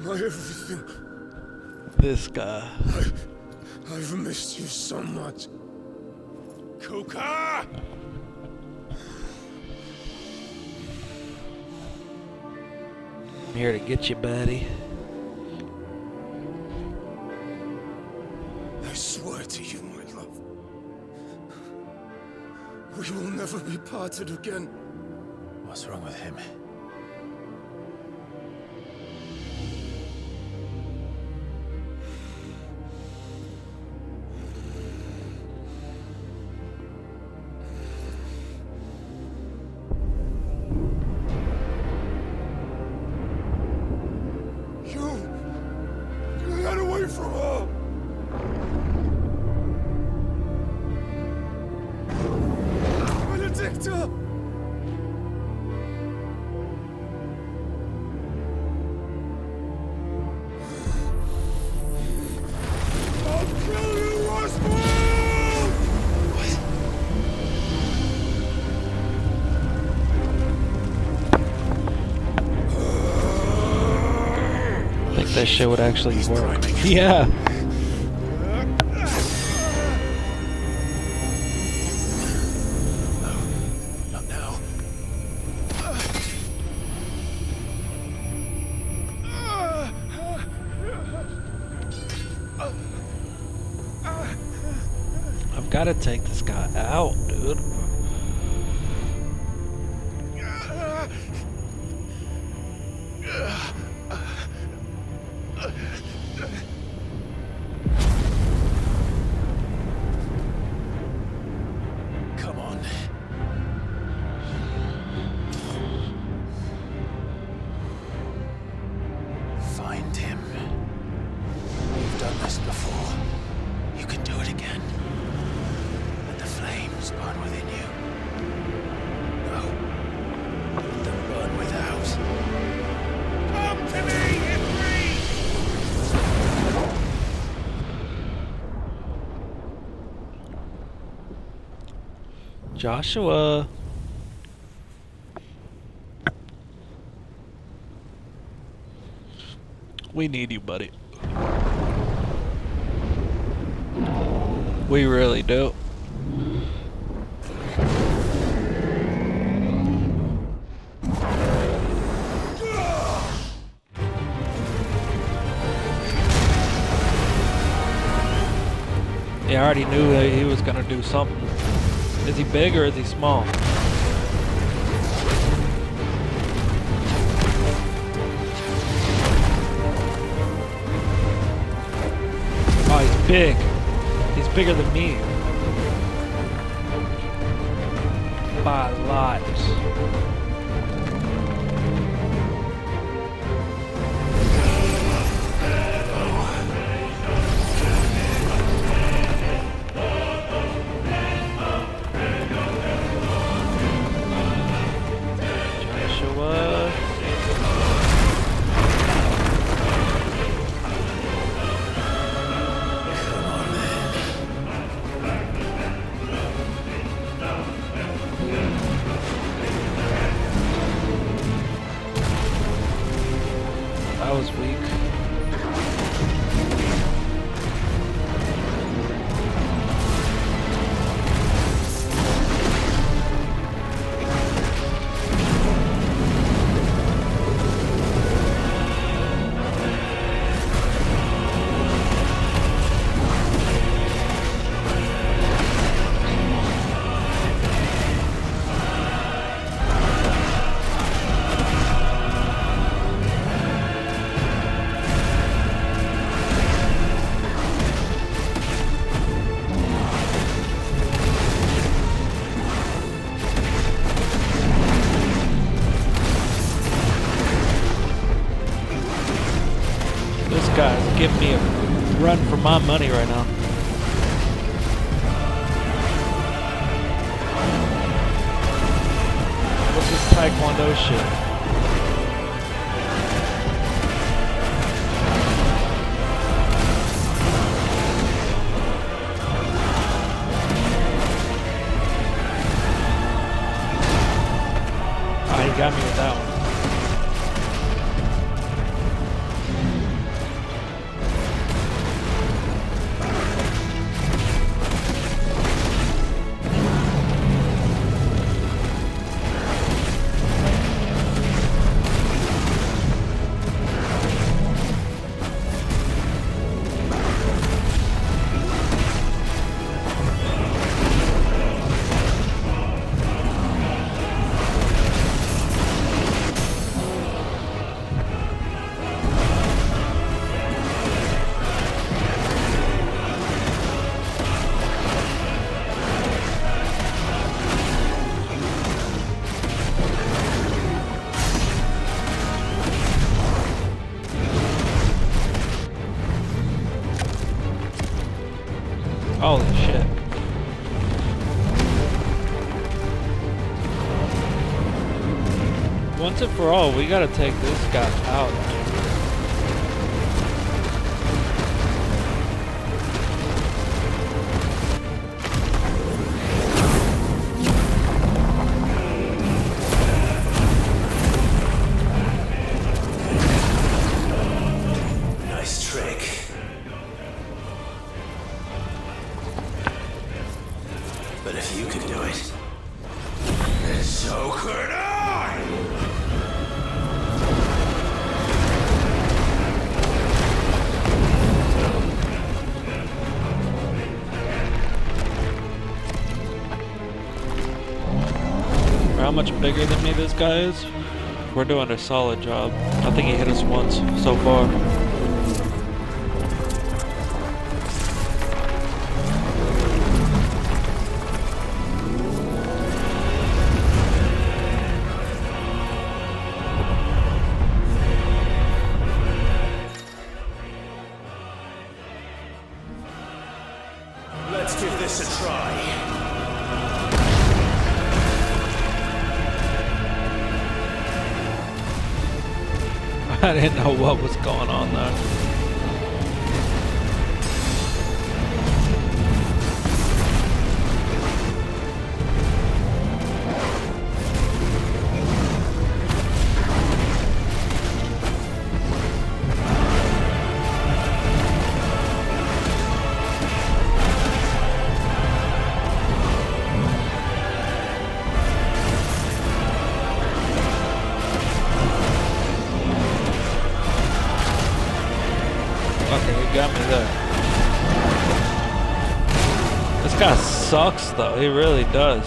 My everything. This guy. I've missed you so much. Kuka! I'm here to get you, buddy. I swear to you, my love. We will never be parted again. What's wrong with him? Get away from her! Benedicta! I'll kill you, Roswell! I think that shit would actually work. Yeah. Not now. I've got to take this guy out, dude. Come on. Find him. You've done this before. You can do it again. Let the flames burn within you. No. Let them burn without. Come to me, Ifrit! Joshua. We need you, buddy. We really do. Yeah, I already knew that he was gonna do something. Is he big or is he small? Oh, he's big. He's bigger than me. By a lot. Joshua. That was weak. This guy's giving me a run for my money right now. This Taekwondo shit. Oh, he got me with that one. Holy shit. Once and for all, we gotta take this guy out. Nice trick. But if you can do it, then so could I! How much bigger than me this guy is? We're doing a solid job. I think he hit us once so far. Let's give this a try. I didn't know what was going on there. Okay, he got me there. This guy sucks though, he really does.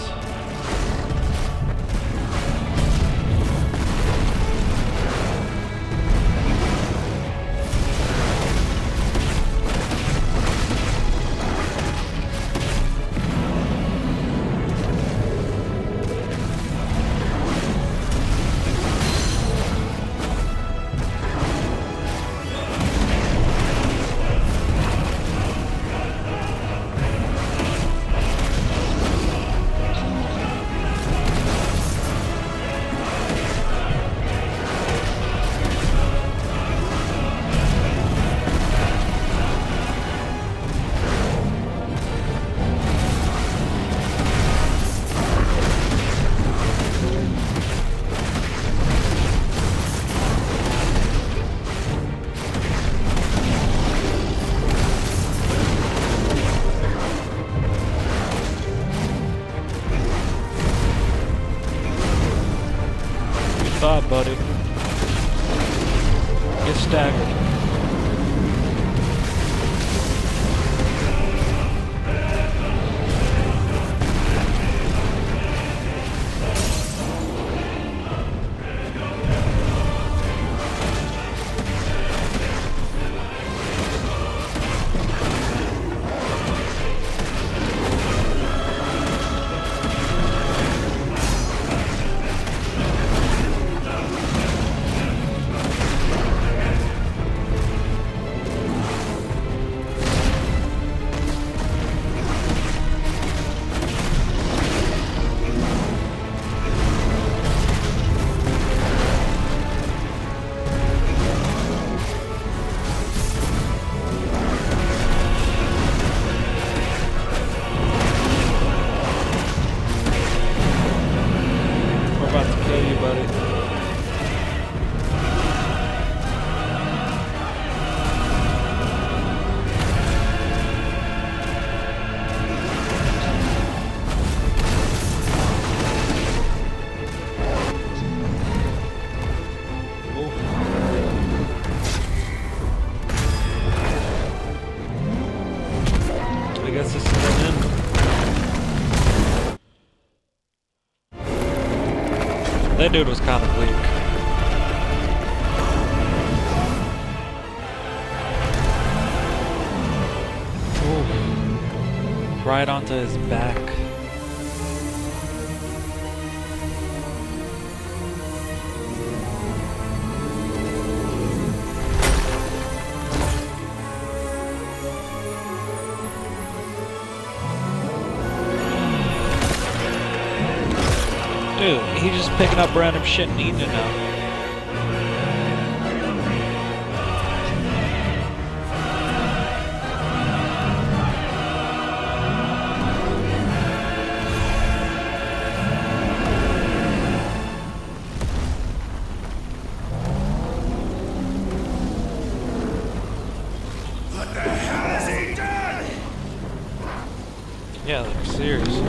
guess this is an end. That dude was kind of weak. Ooh. Right onto his back. Dude, he's just picking up random shit and eating it now. What the hell has he done? Yeah, like seriously.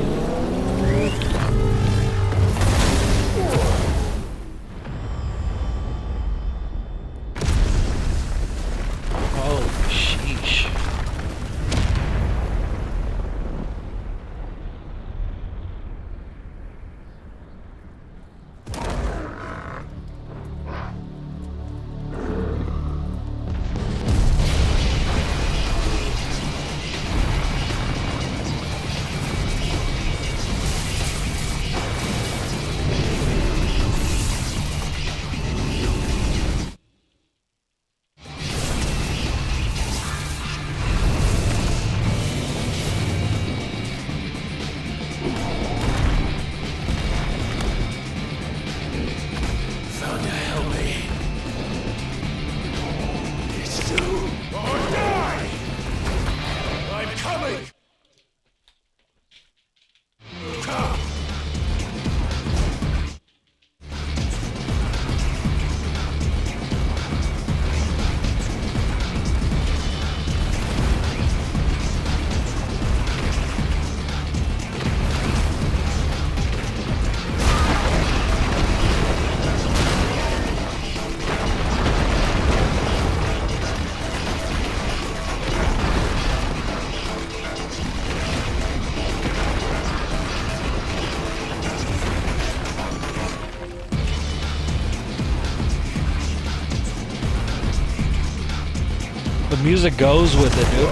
The music goes with it, dude.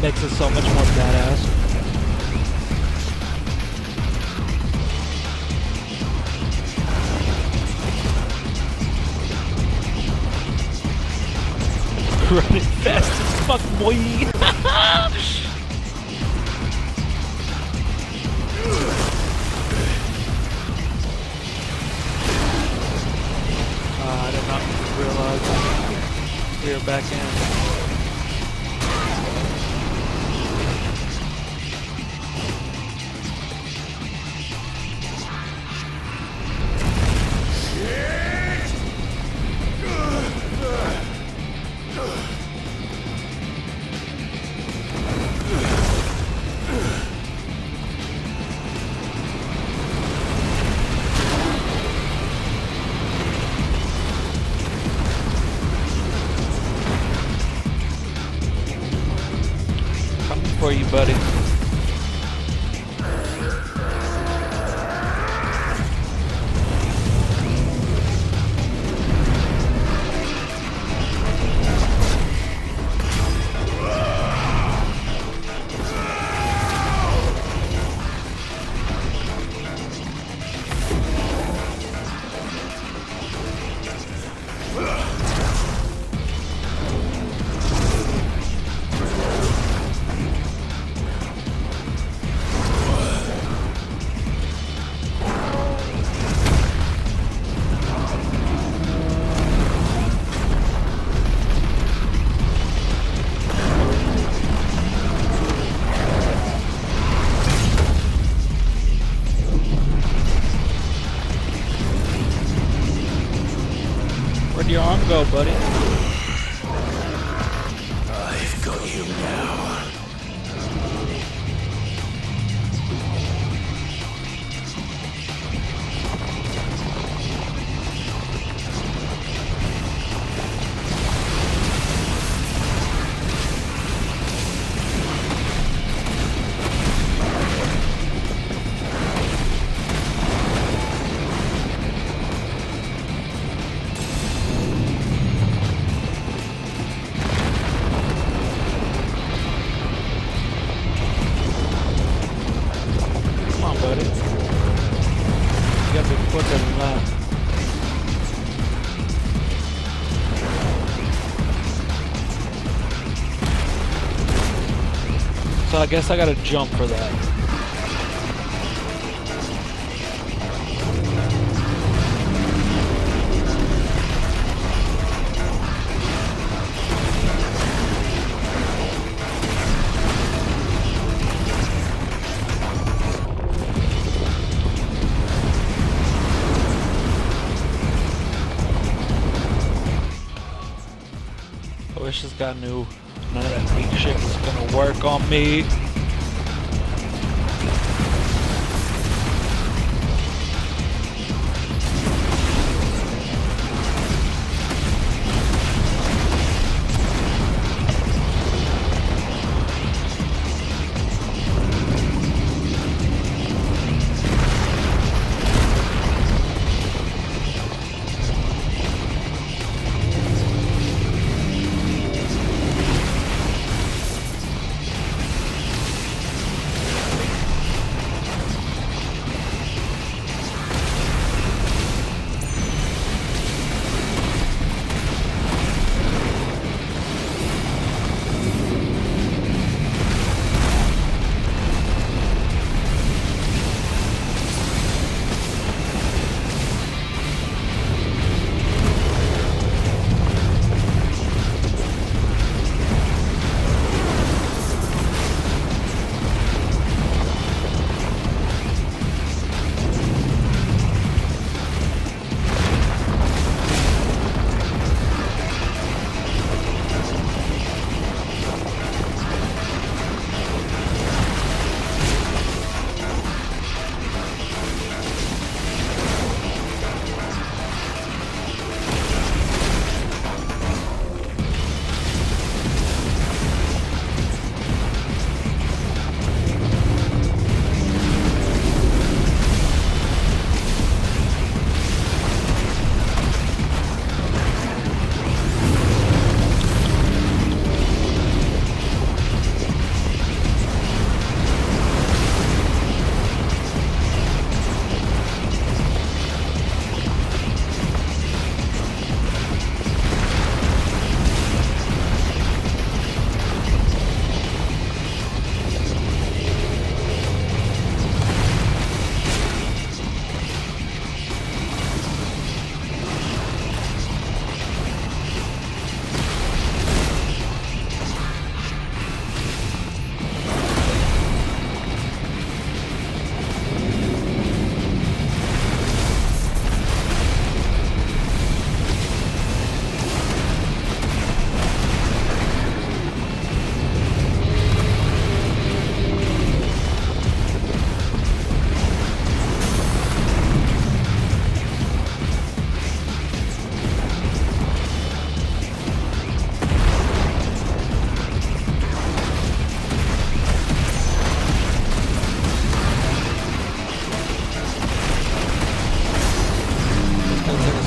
Makes it so much more badass. Running fast as fuck, boy. I did not realize we were back in. For you, buddy. Where'd your arm go, buddy? I've got you now. So I guess I gotta jump for that. I wish this guy knew none of that weak shit was gonna work on me.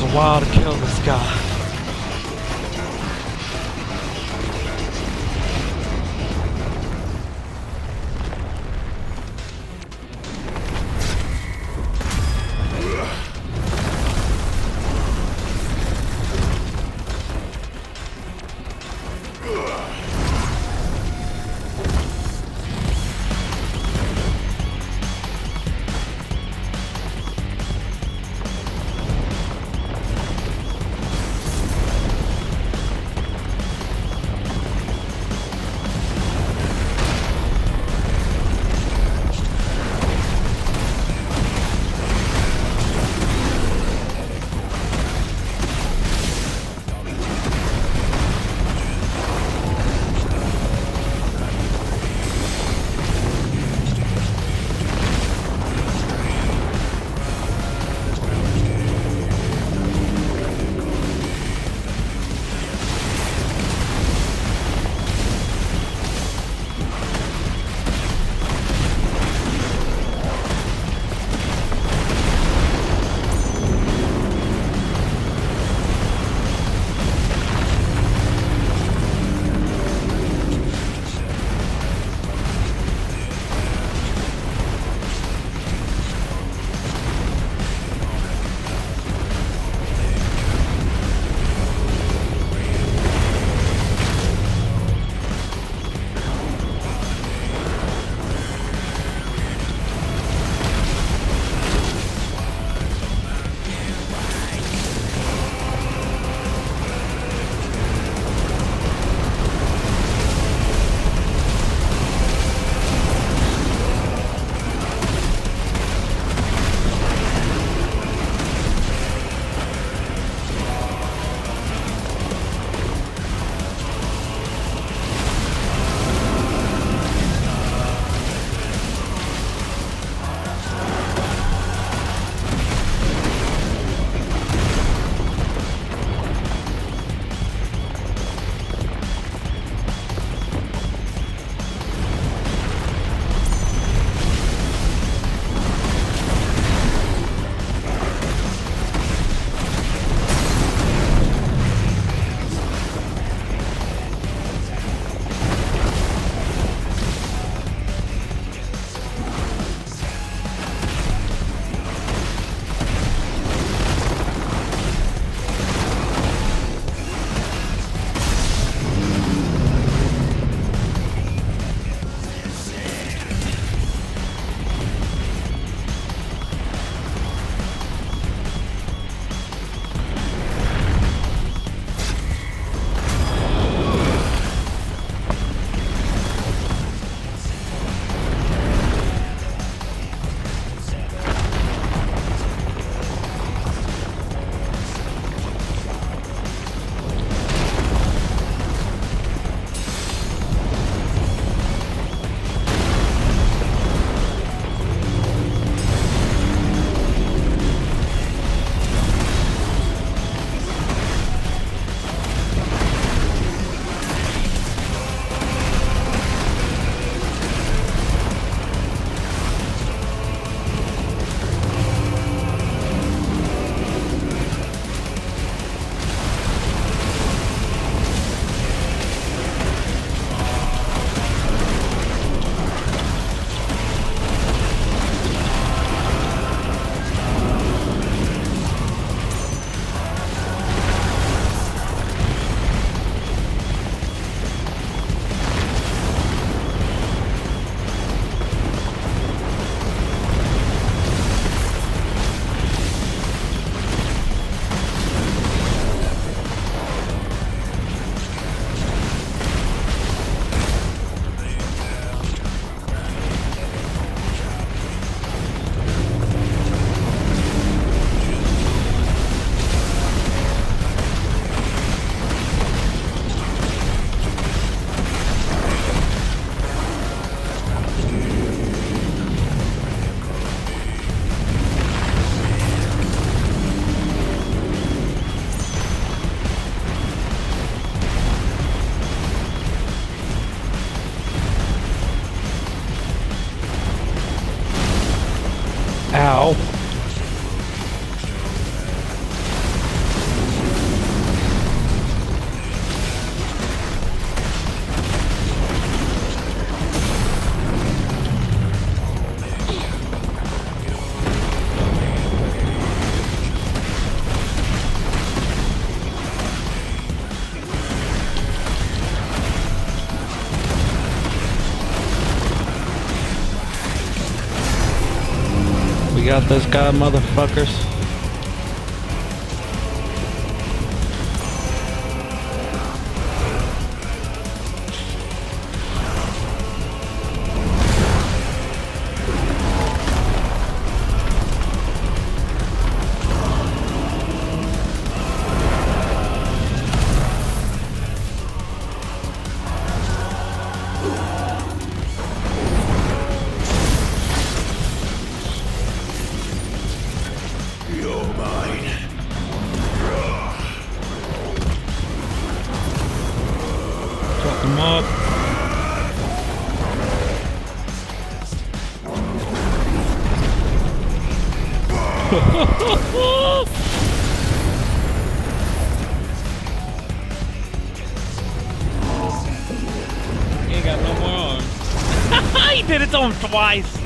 A while to kill this guy. got this guy, motherfuckers. He ain't got no more arms. He did it to him twice.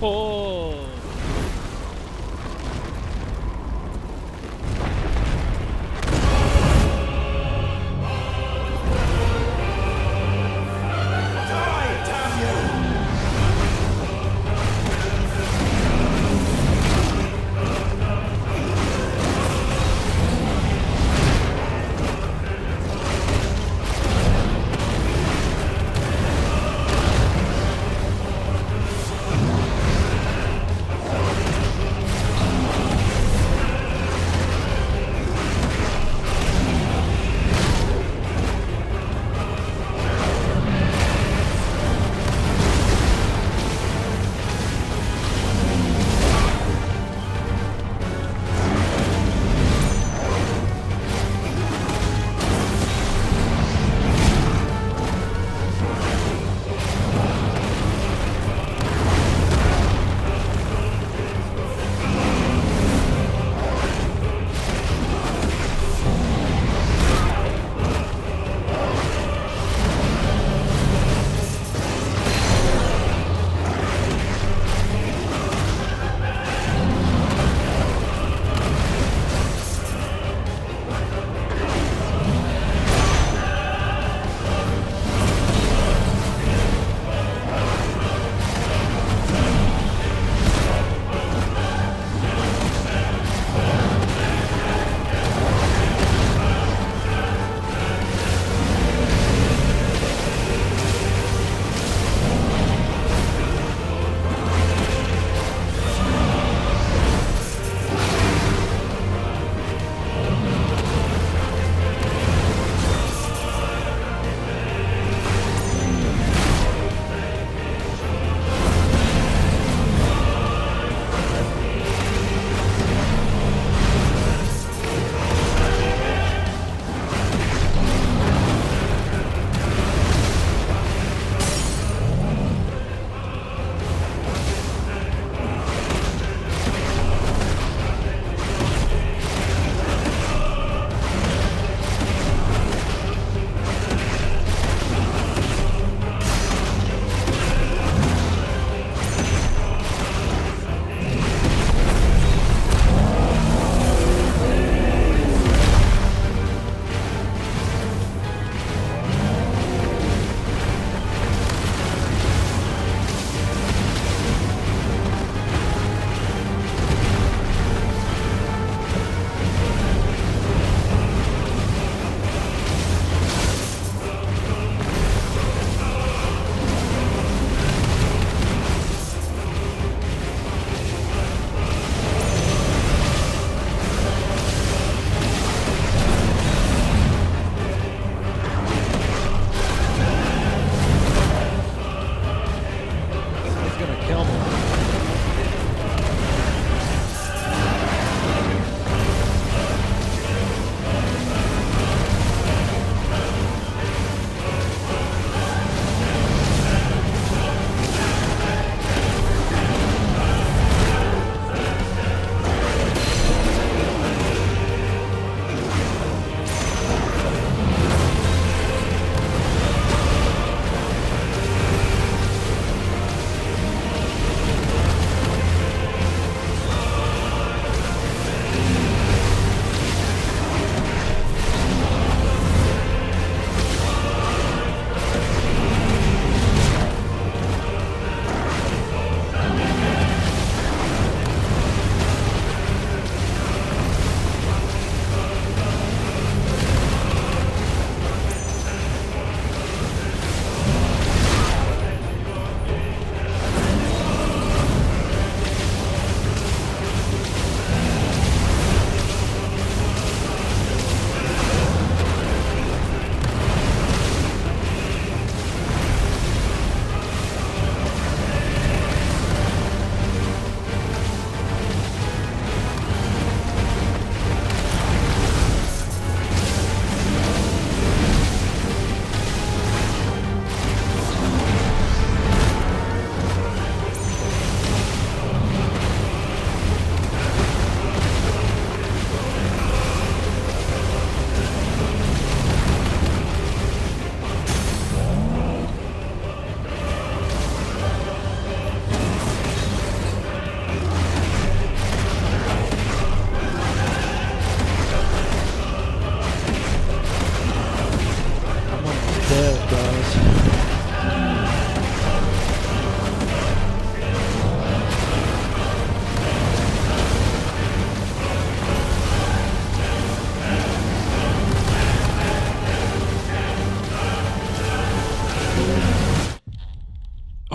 Oh.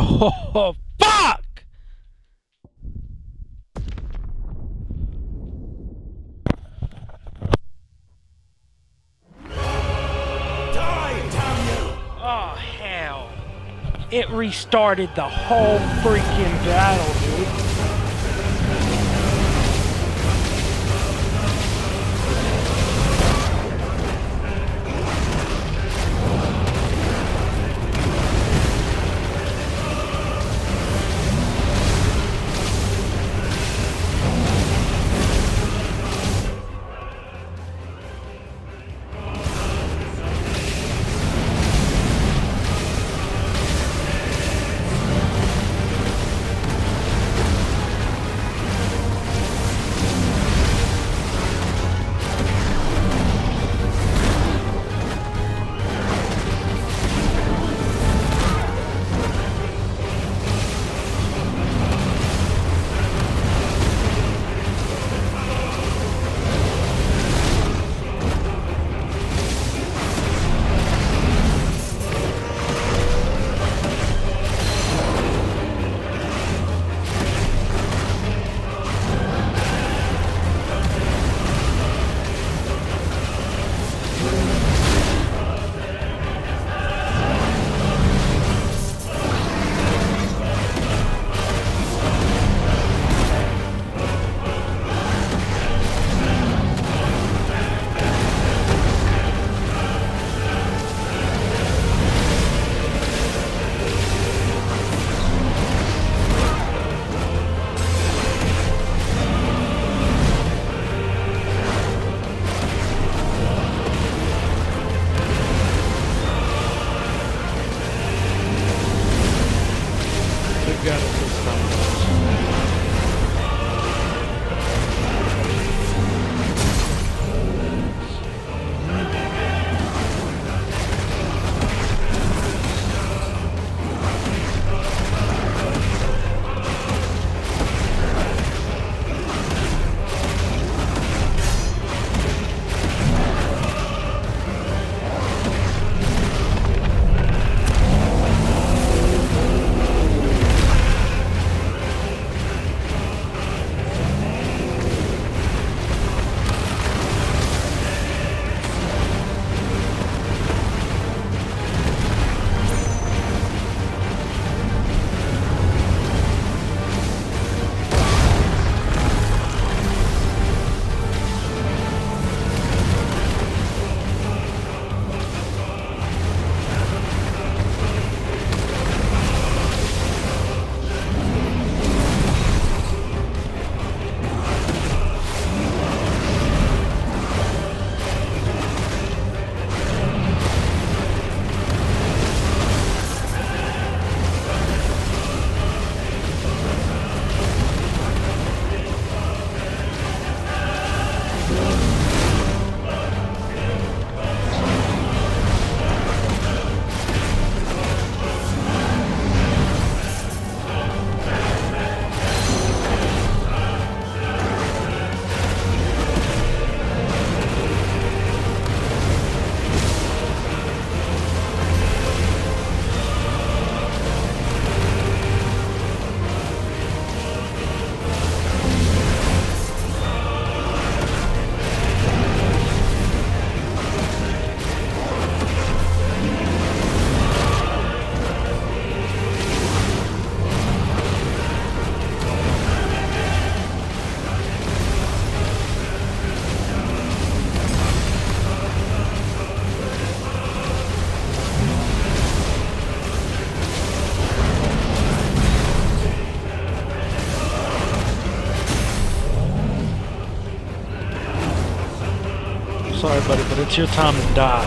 Oh, fuck! Oh, hell. It restarted the whole freaking battle, dude. Sorry, buddy, but it's your time to die.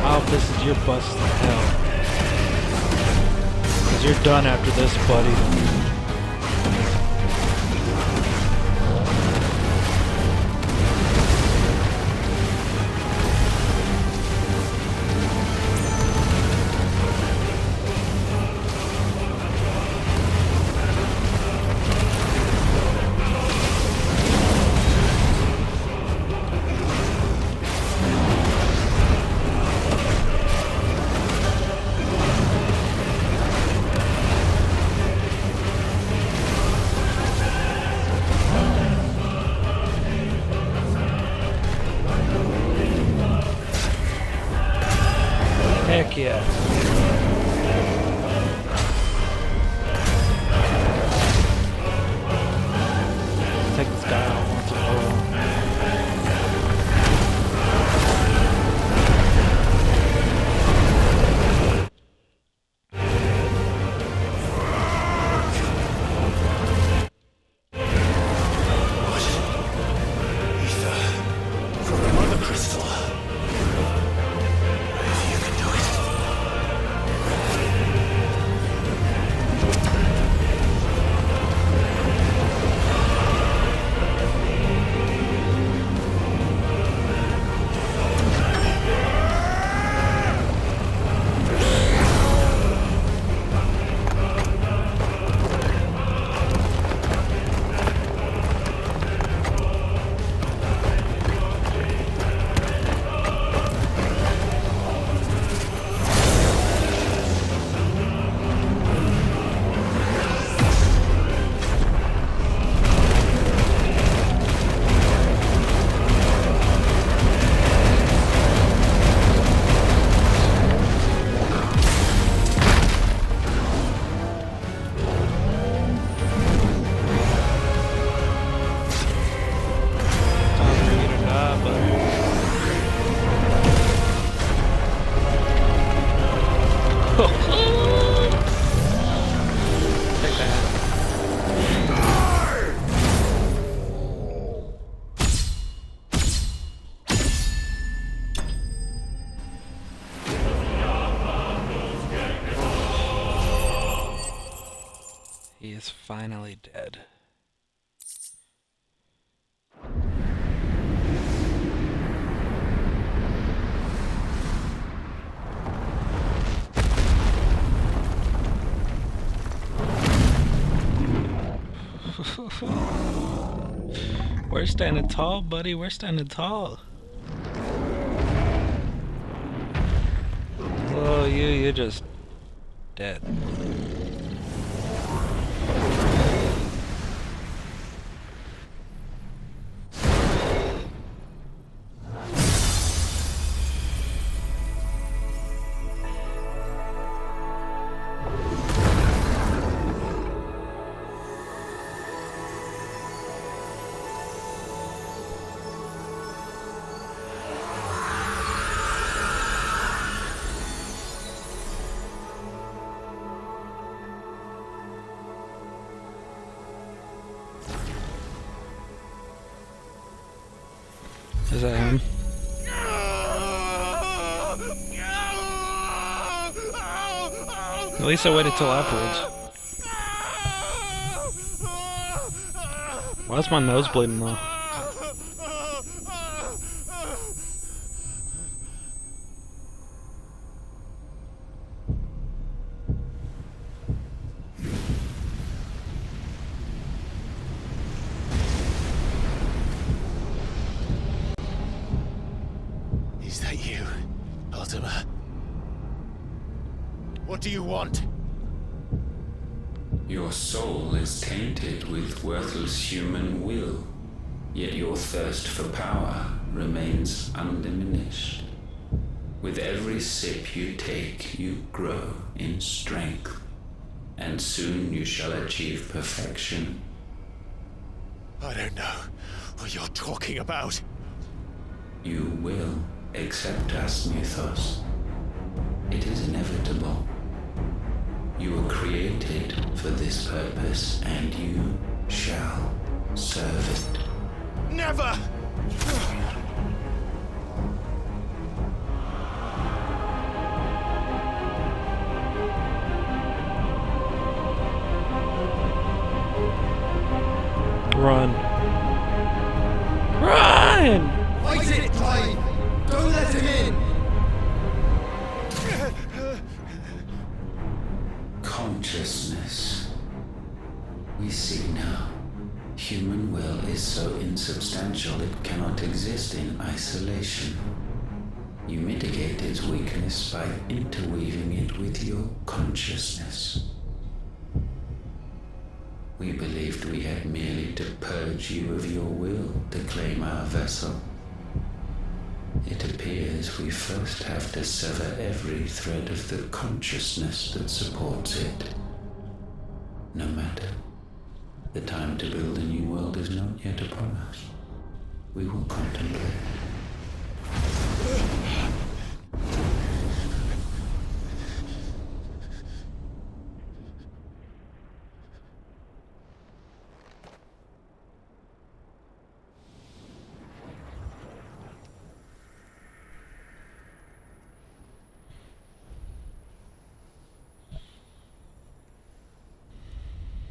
I hope this is your bust to hell. 'Cause you're done after this, buddy. Take that. He is finally dead. We're standing tall, buddy. We're standing tall. Oh, you're just dead. Is that him? At least I waited till afterwards. Why is my nose bleeding though? Is that you, Ultima? What do you want? Your soul is tainted with worthless human will, yet your thirst for power remains undiminished. With every sip you take, you grow in strength, and soon you shall achieve perfection. I don't know what you're talking about. You will accept us, Mythos. It is inevitable. You were created for this purpose, and you shall serve it. Never! Run. Run! Fight it, Clive! Don't let him in! Consciousness. We see now. Human will is so insubstantial it cannot exist in isolation. You mitigate its weakness by interweaving it with your consciousness. We believed we had merely to purge you of your will to claim our vessel. It appears we first have to sever every thread of the consciousness that supports it. No matter. The time to build a new world is not yet upon us. We will contemplate.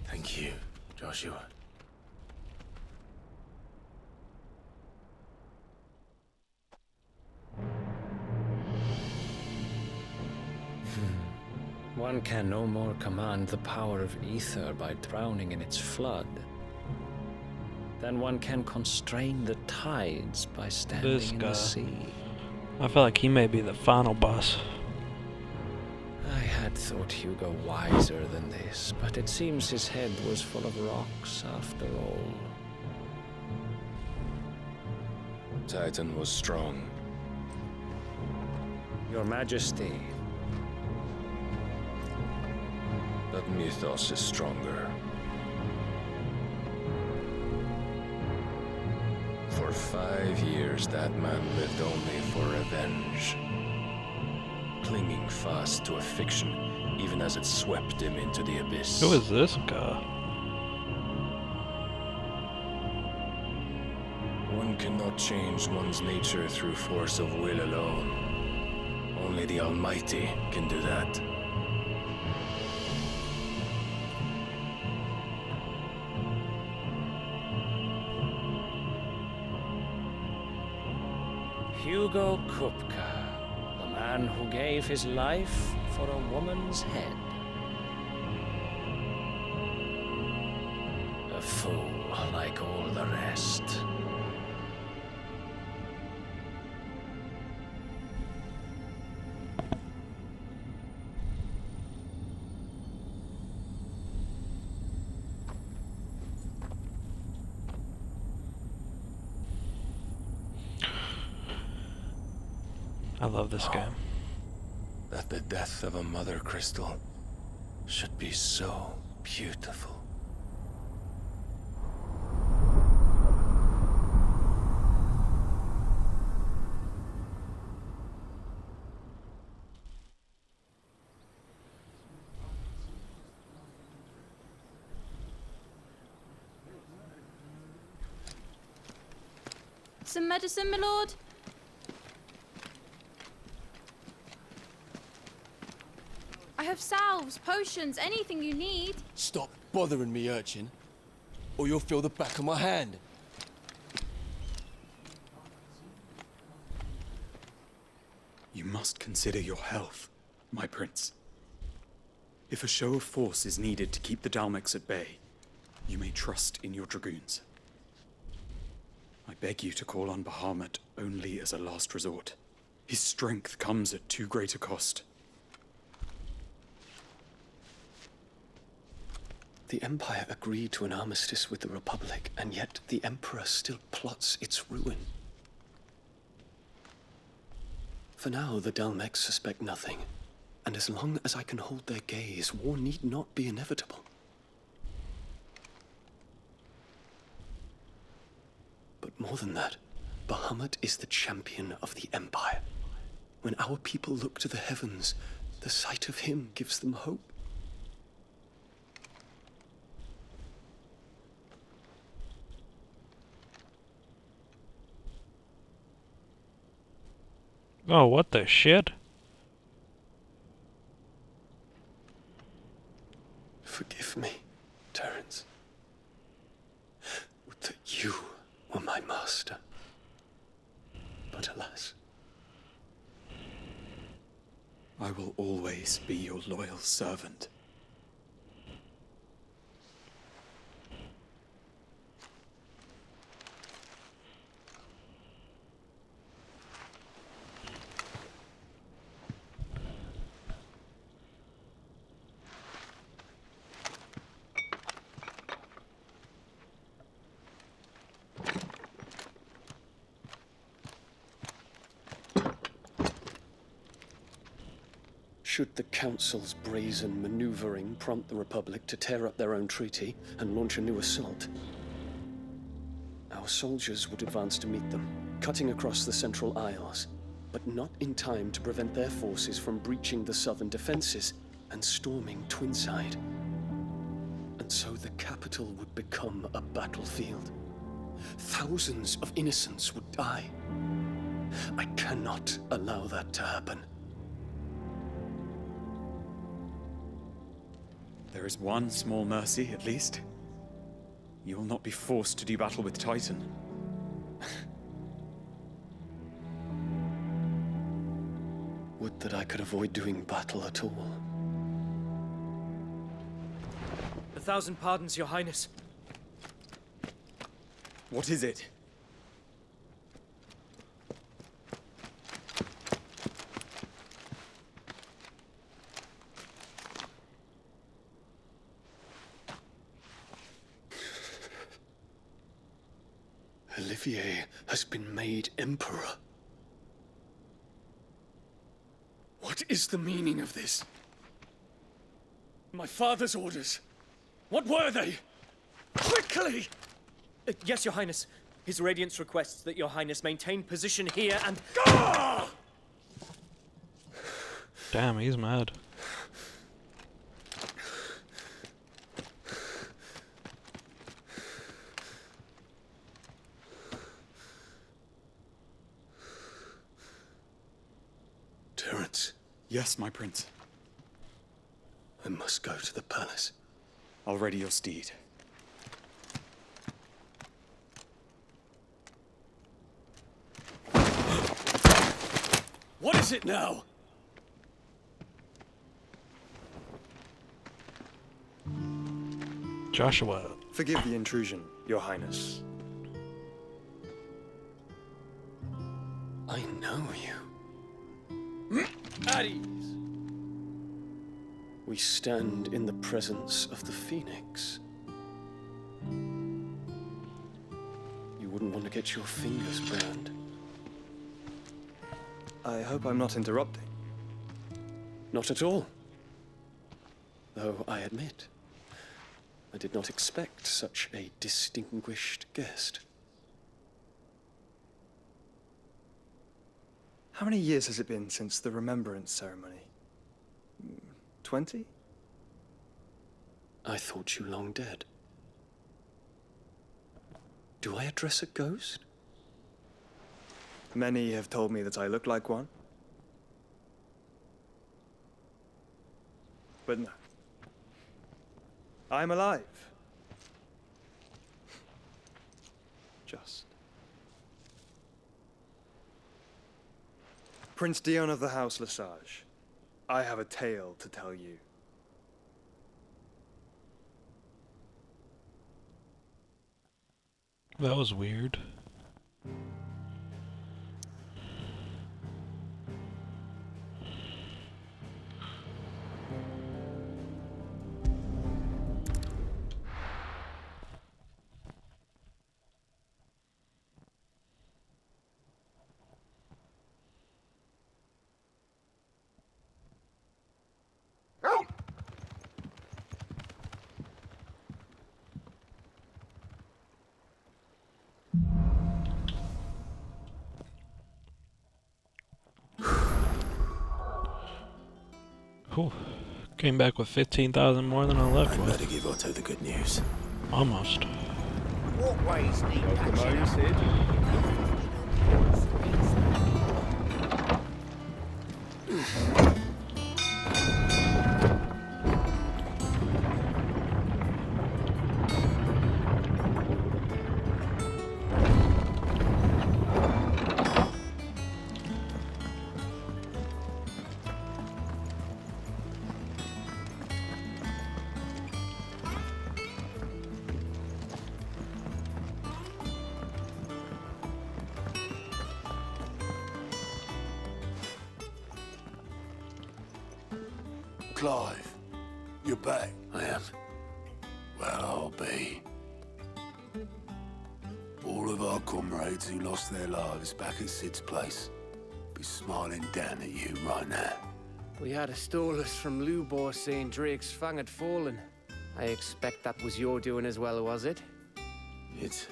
Thank you, Joshua. One can no more command the power of ether by drowning in its flood than one can constrain the tides by standing This in guy. the sea. I feel like he may be the final boss. I had thought Hugo wiser than this, but it seems his head was full of rocks after all. Titan was strong. Your Majesty. But Mythos is stronger. For 5 years, that man lived only for revenge. clinging fast to a fiction, even as it swept him into the abyss. Who is this guy? One cannot change one's nature through force of will alone. Only the Almighty can do that. Hugo Kupka, the man who gave his life for a woman's head. A fool like all the rest. I love this game. That the death of a mother crystal should be so beautiful. Some medicine, my lord? I have salves, potions, anything you need. Stop bothering me, urchin, or you'll feel the back of my hand. You must consider your health, my prince. If a show of force is needed to keep the Dalmex at bay, you may trust in your dragoons. I beg you to call on Bahamut only as a last resort. His strength comes at too great a cost. The Empire agreed to an armistice with the Republic, and yet the Emperor still plots its ruin. For now, the Dalmex suspect nothing, and as long as I can hold their gaze, war need not be inevitable. But more than that, Bahamut is the champion of the Empire. When our people look to the heavens, the sight of him gives them hope. Oh, what the shit? Forgive me, Terence. Would that you were my master. But alas. I will always be your loyal servant. Should the Council's brazen maneuvering prompt the Republic to tear up their own treaty and launch a new assault, our soldiers would advance to meet them, cutting across the Central Isles, but not in time to prevent their forces from breaching the southern defenses and storming Twinside. And so the capital would become a battlefield. Thousands of innocents would die. I cannot allow that to happen. There is one small mercy, at least. You will not be forced to do battle with Titan. Would that I could avoid doing battle at all. 1,000 pardons, Your Highness. What is it? Olivier has been made Emperor. What is the meaning of this? My father's orders. What were they? Quickly! Yes, Your Highness. His Radiance requests that Your Highness maintain position here and... Damn, he's mad. Terence, Yes, my prince. I must go to the palace. I'll ready your steed. What is it now? Joshua. Forgive the intrusion, Your Highness. I know you. At ease. We stand in the presence of the Phoenix. You wouldn't want to get your fingers burned. I hope I'm not interrupting. Not at all. Though I admit, I did not expect such a distinguished guest. How many years has it been since the Remembrance ceremony? 20? I thought you long dead. Do I address a ghost? Many have told me that I look like one. But no. I'm alive. Just. Prince Dion of the House Lesage, I have a tale to tell you. That was weird. Whew. Came back with 15,000 more than I left with. Better give Otto the good news. Almost. Walkways need patching up. Clive, you're back. I am. Well, I'll be. All of our comrades who lost their lives back at Sid's place be smiling down at you right now. We had a stolus from Lubor saying Drake's fang had fallen. I expect that was your doing as well, was it? It's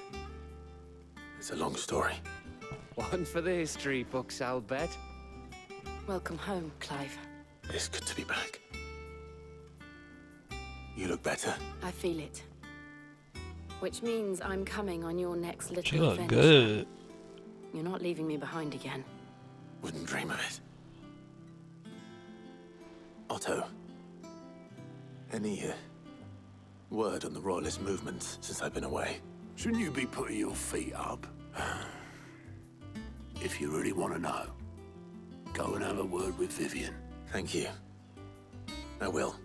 a long story. One for the history books, I'll bet. Welcome home, Clive. It's good to be back. You look better. I feel it. Which means I'm coming on your next little She look adventure. good. You're not leaving me behind again. Wouldn't dream of it. Otto, any word on the Royalist movement since I've been away? Shouldn't you be putting your feet up? If you really want to know, go and have a word with Vivian. Thank you. I will.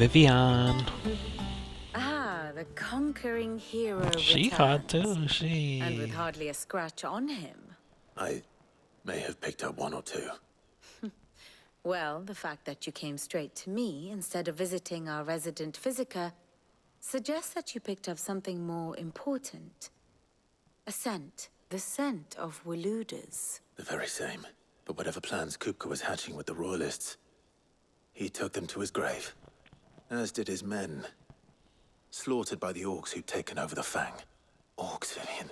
Vivian. Ah, the conquering hero She returns. hot too. She. And with hardly a scratch on him. I may have picked up one or two. Well, the fact that you came straight to me instead of visiting our resident Physica suggests that you picked up something more important. A scent. The scent of Waludas. The very same. But whatever plans Kupka was hatching with the Royalists, he took them to his grave. As did his men. Slaughtered by the Orcs who'd taken over the Fang. Orcs, Vivian.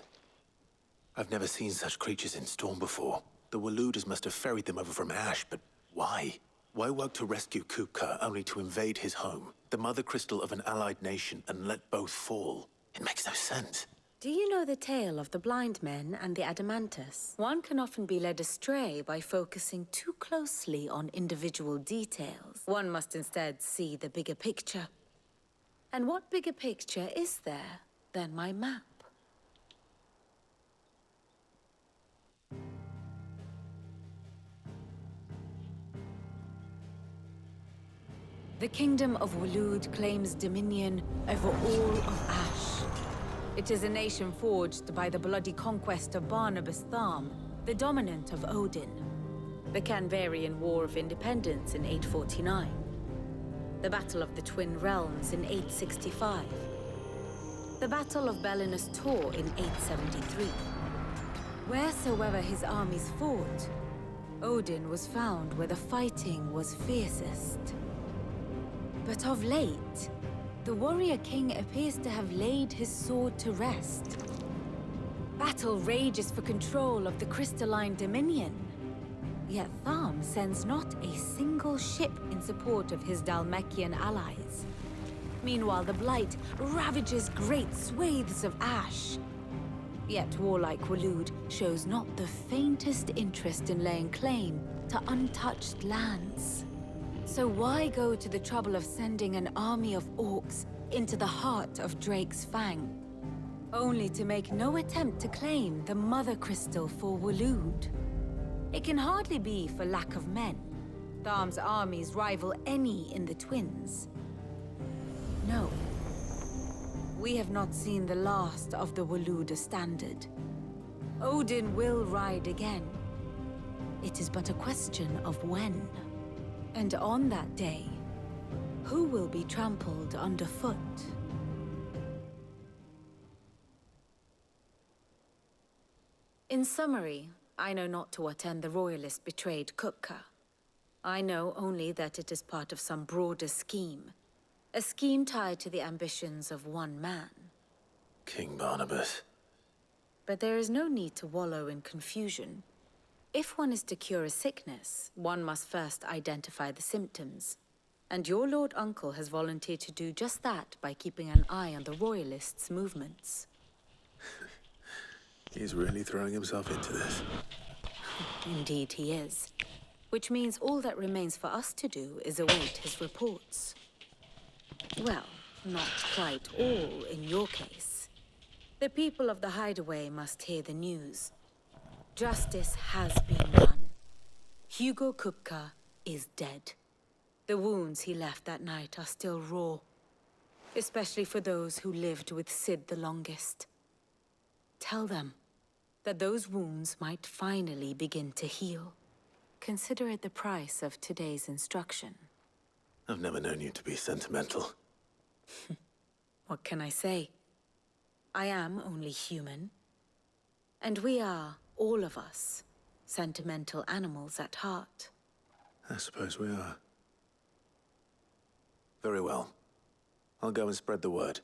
I've never seen such creatures in Storm before. The Waludas must have ferried them over from Ash, but why? Why work to rescue Kupka only to invade his home, the mother crystal of an allied nation, and let both fall? It makes no sense. Do you know the tale of the blind men and the Adamantus? One can often be led astray by focusing too closely on individual details. One must instead see the bigger picture. And what bigger picture is there than my map? The Kingdom of Waloed claims dominion over all of Ash. It is a nation forged by the bloody conquest of Barnabas Tharm, the dominant of Odin. The Canvarian War of Independence in 849. The Battle of the Twin Realms in 865. The Battle of Belinus Tor in 873. Wheresoever his armies fought, Odin was found where the fighting was fiercest. But of late, the warrior king appears to have laid his sword to rest. Battle rages for control of the crystalline dominion. Yet Tharm sends not a single ship in support of his Dhalmekian allies. Meanwhile, the Blight ravages great swathes of Ash. Yet warlike Waloed shows not the faintest interest in laying claim to untouched lands. So why go to the trouble of sending an army of orcs into the heart of Drake's Fang, only to make no attempt to claim the Mother Crystal for Waloed? It can hardly be for lack of men. Tharm's armies rival any in the Twins. No. We have not seen the last of the Waluda standard. Odin will ride again. It is but a question of when. And on that day, who will be trampled underfoot? In summary, I know not to what end the Royalists betrayed Kupka. I know only that it is part of some broader scheme. A scheme tied to the ambitions of one man. King Barnabas. But there is no need to wallow in confusion. If one is to cure a sickness, one must first identify the symptoms. And your Lord Uncle has volunteered to do just that by keeping an eye on the Royalists' movements. He's really throwing himself into this. Indeed he is. Which means all that remains for us to do is await his reports. Well, not quite all in your case. The people of the Hideaway must hear the news. Justice has been done. Hugo Kupka is dead. The wounds he left that night are still raw, especially for those who lived with Sid the longest. Tell them that those wounds might finally begin to heal. Consider it the price of today's instruction. I've never known you to be sentimental. What can I say? I am only human. And we are, all of us, sentimental animals at heart. I suppose we are. Very well. I'll go and spread the word.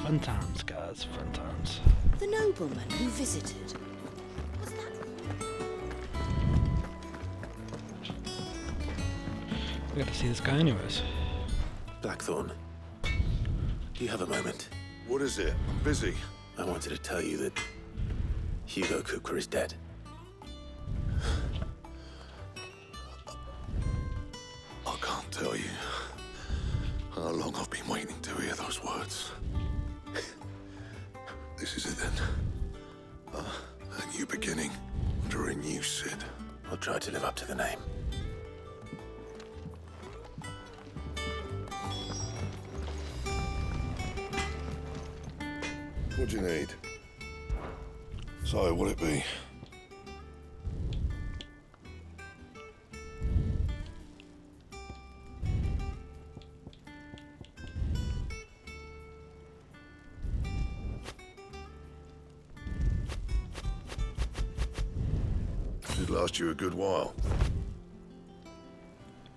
Fun times, guys, fun times. The nobleman who visited. We gotta see this guy anyways. Blackthorn, do you have a moment? What is it? I'm busy. I wanted to tell you that Hugo Kupka is dead. I can't tell you how long I've been waiting to hear those words. This is it then. A new beginning under a new Cid. I'll try to live up to the name. What do you need? So, what'll it be? Should last you a good while.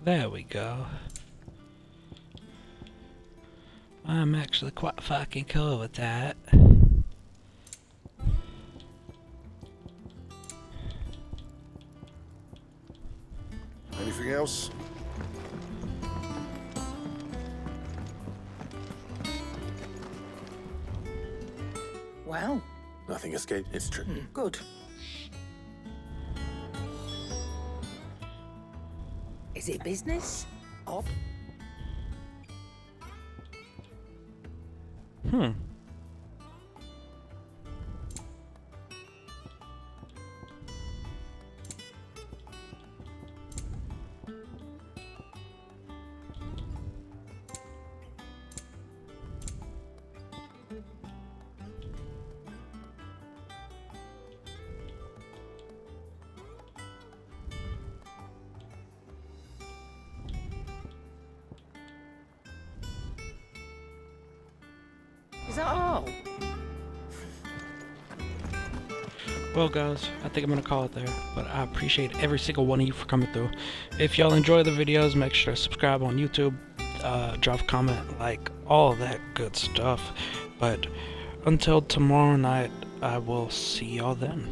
There we go. I'm actually quite fucking cool with that. else? Well, Nothing escaped history. good. Is it business? Or is that all? Well guys, I think I'm gonna call it there, but I appreciate every single one of you for coming through. If y'all enjoy the videos, make sure to subscribe on YouTube, drop a comment, like, all that good stuff. But until tomorrow night, I will see y'all then.